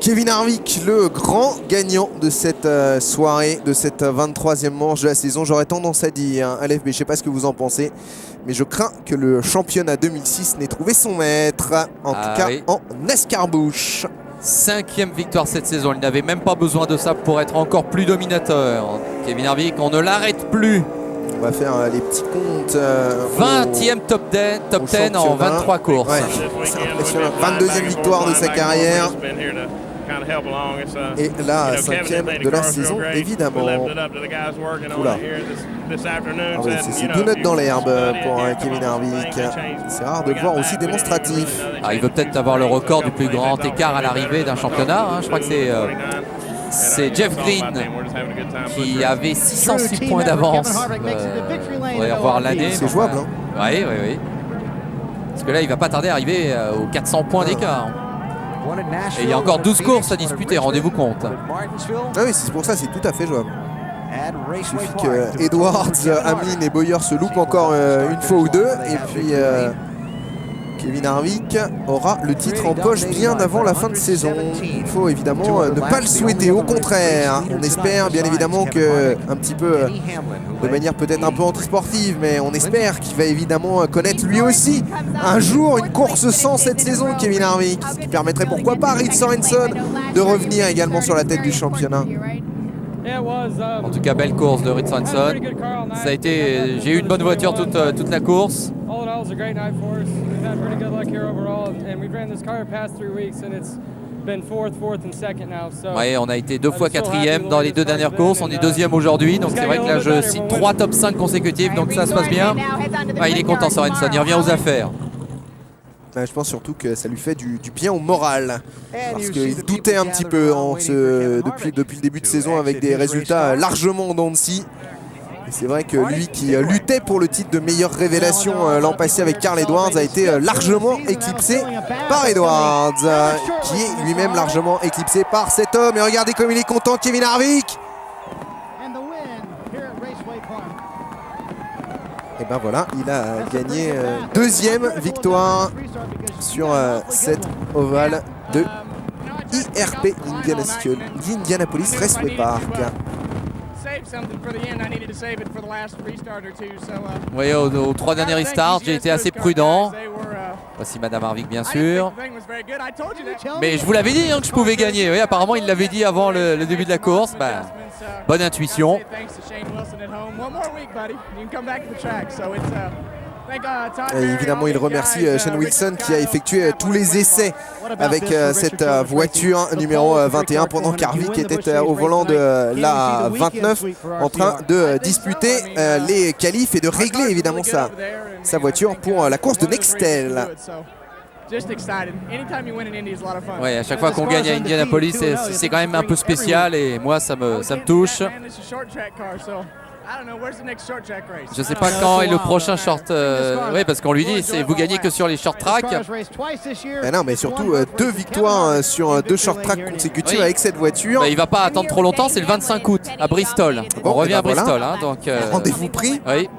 Kevin Harvick, le grand gagnant de cette soirée, de cette 23e manche de la saison. J'aurais tendance à dire à l'FB, je ne sais pas ce que vous en pensez, mais je crains que le championnat 2006 n'ait trouvé son maître, en tout cas en NASCAR Busch. 5e victoire cette saison, il n'avait même pas besoin de ça pour être encore plus dominateur. Kevin Harvick, on ne l'arrête plus. On va faire les petits comptes. 20e top 10 en 23 courses. Ouais, c'est impressionnant. 22e victoire de sa carrière. Et la 5e de la saison, évidemment. Oula. C'est deux notes dans l'herbe pour Kevin Harvick. C'est rare de le voir aussi démonstratif. Il veut peut-être avoir le record du plus grand écart à l'arrivée d'un championnat. Je crois que c'est Jeff Green qui avait 606 points d'avance. On va revoir l'année. C'est jouable. Oui. Parce que là, il ne va pas tarder à arriver aux 400 points d'écart. Et il y a encore 12 courses à disputer, rendez-vous compte. Ah oui, c'est pour ça, c'est tout à fait jouable. Il suffit que Edwards, Hamlin et Bowyer se loupent encore une fois ou deux. Et puis Kevin Harvick aura le titre en poche bien avant la fin de saison. Il faut évidemment ne pas le souhaiter, au contraire. On espère bien évidemment que, un petit peu de manière peut-être un peu anti-sportive, mais on espère qu'il va évidemment connaître lui aussi un jour une course sans cette saison, Kevin Harvick, ce qui permettrait pourquoi pas à Reed Sorensen de revenir également sur la tête du championnat. En tout cas, belle course de Reed Sorensen. Ça a été, j'ai eu une bonne voiture toute la course. Ouais, on a été 2 fois 4e dans les 2 dernières courses. On est 2e aujourd'hui, donc c'est vrai que là je cite 3 top 5 consécutifs, donc ça se passe bien. Ouais, il est content Sorensen, il revient aux affaires. Je pense surtout que ça lui fait du bien au moral, parce qu'il doutait un petit peu depuis le début de saison avec des résultats largement en dents de scie. Et c'est vrai que lui qui luttait pour le titre de meilleure révélation l'an passé avec Carl Edwards a été largement éclipsé par Edwards, qui est lui-même largement éclipsé par cet homme. Et regardez comme il est content, Kevin Harvick. Et ben voilà, il a gagné 2e victoire sur cette ovale de IRP Indianapolis Raceway Park. Vous voyez, aux 3 derniers restarts, j'ai été assez prudent. Voici Madame Harvick, bien sûr. Mais je vous l'avais dit que je pouvais gagner. Oui, apparemment, il l'avait dit avant le début de la course. Bah, bonne intuition. Et évidemment, il remercie Shane Wilson qui a effectué tous les essais avec cette voiture numéro 21 pendant qu'Harvick était au volant de la 29 en train de disputer les qualifs et de régler évidemment sa voiture pour la course de Nextel. Ouais, à chaque fois qu'on gagne à Indianapolis, c'est quand même un peu spécial et moi ça me touche. Je sais pas quand est le prochain short. Oui, parce qu'on lui dit vous gagnez que sur les short track. Mais non, mais surtout 2 victoires sur 2 short track consécutives avec cette voiture. Bah, il va pas attendre trop longtemps, c'est le 25 août à Bristol. Bon, on revient à Bristol. voilà. Hein, donc, rendez-vous pris. Oui.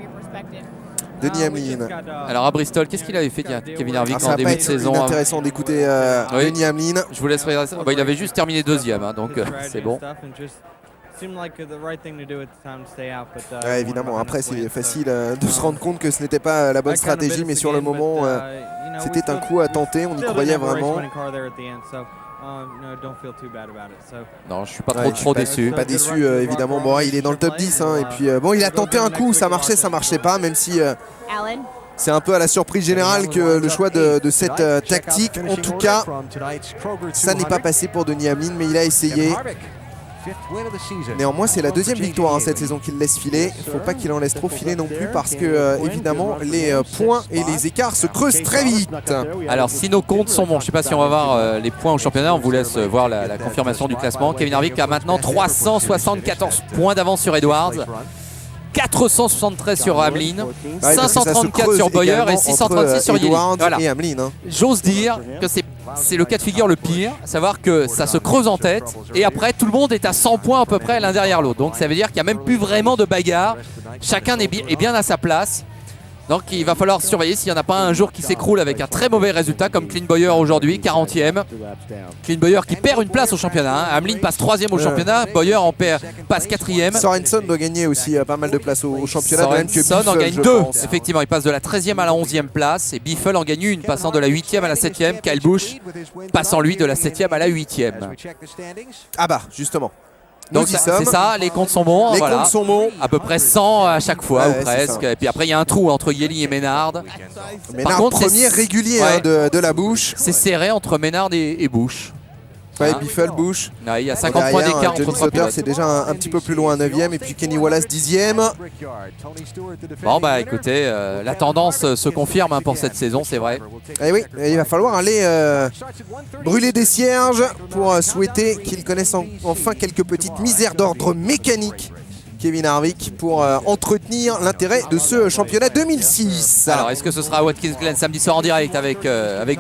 Denis Hamlin. Alors à Bristol, qu'est-ce qu'il avait fait Kevin Harvick en ça début va de être saison? Intéressant d'écouter Denis Hamlin. Je vous laisse regarder ça. Bah, il avait juste terminé 2e, hein, donc c'est bon. Ouais, évidemment, après c'est facile de se rendre compte que ce n'était pas la bonne stratégie, mais sur le moment, c'était un coup à tenter, on y croyait vraiment. Non, je suis pas trop déçu. Pas déçu, évidemment. Bon, il est dans le top 10, hein, et puis bon, il a tenté un coup, ça marchait pas, même si c'est un peu à la surprise générale que le choix de cette tactique. En tout cas, ça n'est pas passé pour Denis Hamlin, mais il a essayé. Néanmoins, c'est la 2e victoire cette saison qu'il laisse filer. Il ne faut pas qu'il en laisse trop filer non plus parce que, évidemment, les points et les écarts se creusent très vite. Alors, si nos comptes sont bons, je ne sais pas si on va voir les points au championnat. On vous laisse voir la confirmation du classement. Kevin Harvick a maintenant 374 points d'avance sur Edwards. 473 sur Hamlin, 534 sur Bowyer et 636 sur Yelly. Voilà. J'ose dire que c'est le cas de figure le pire, à savoir que ça se creuse en tête et après tout le monde est à 100 points à peu près l'un derrière l'autre. Donc ça veut dire qu'il n'y a même plus vraiment de bagarre. Chacun est bien à sa place. Donc il va falloir surveiller s'il n'y en a pas un jour qui s'écroule avec un très mauvais résultat comme Clint Bowyer aujourd'hui, 40e. Clint Bowyer qui perd une place au championnat. Hein. Hamlin passe 3e au championnat, Bowyer passe 4e. Sorensen doit gagner aussi pas mal de places au championnat. Sorensen en gagne 2, effectivement. Il passe de la 13e à la 11e place. Et Biffle en gagne une, passant de la 8e à la 7e. Kyle Busch passant lui de la 7e à la 8e. Ah bah, justement. Donc c'est ça, les comptes sont bons. Les comptes sont bons. À peu près 100 à chaque fois, ou presque. Et puis après, il y a un trou entre Yelly et Ménard. Ménard, premier régulier de la Busch. C'est serré entre Ménard et Busch. Ouais, Biffle, Busch. Ouais, il y a 50 points d'écart entre 3 pilotes. C'est déjà un petit peu plus loin, 9e. Et puis Kenny Wallace, 10e. Bon, bah écoutez, la tendance se confirme pour cette saison, c'est vrai. Et oui, il va falloir aller brûler des cierges pour souhaiter qu'ils connaissent enfin quelques petites misères d'ordre mécanique Kevin Harvick pour entretenir l'intérêt de ce championnat 2006. Alors, est-ce que ce sera Watkins Glen samedi soir en direct avec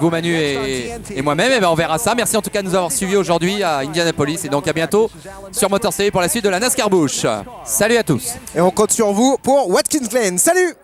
vous Manu et moi-même? Eh bien, on verra ça. Merci en tout cas de nous avoir suivis aujourd'hui à Indianapolis et donc à bientôt sur Motor TV pour la suite de la NASCAR Busch. Salut à tous. Et on compte sur vous pour Watkins Glen. Salut!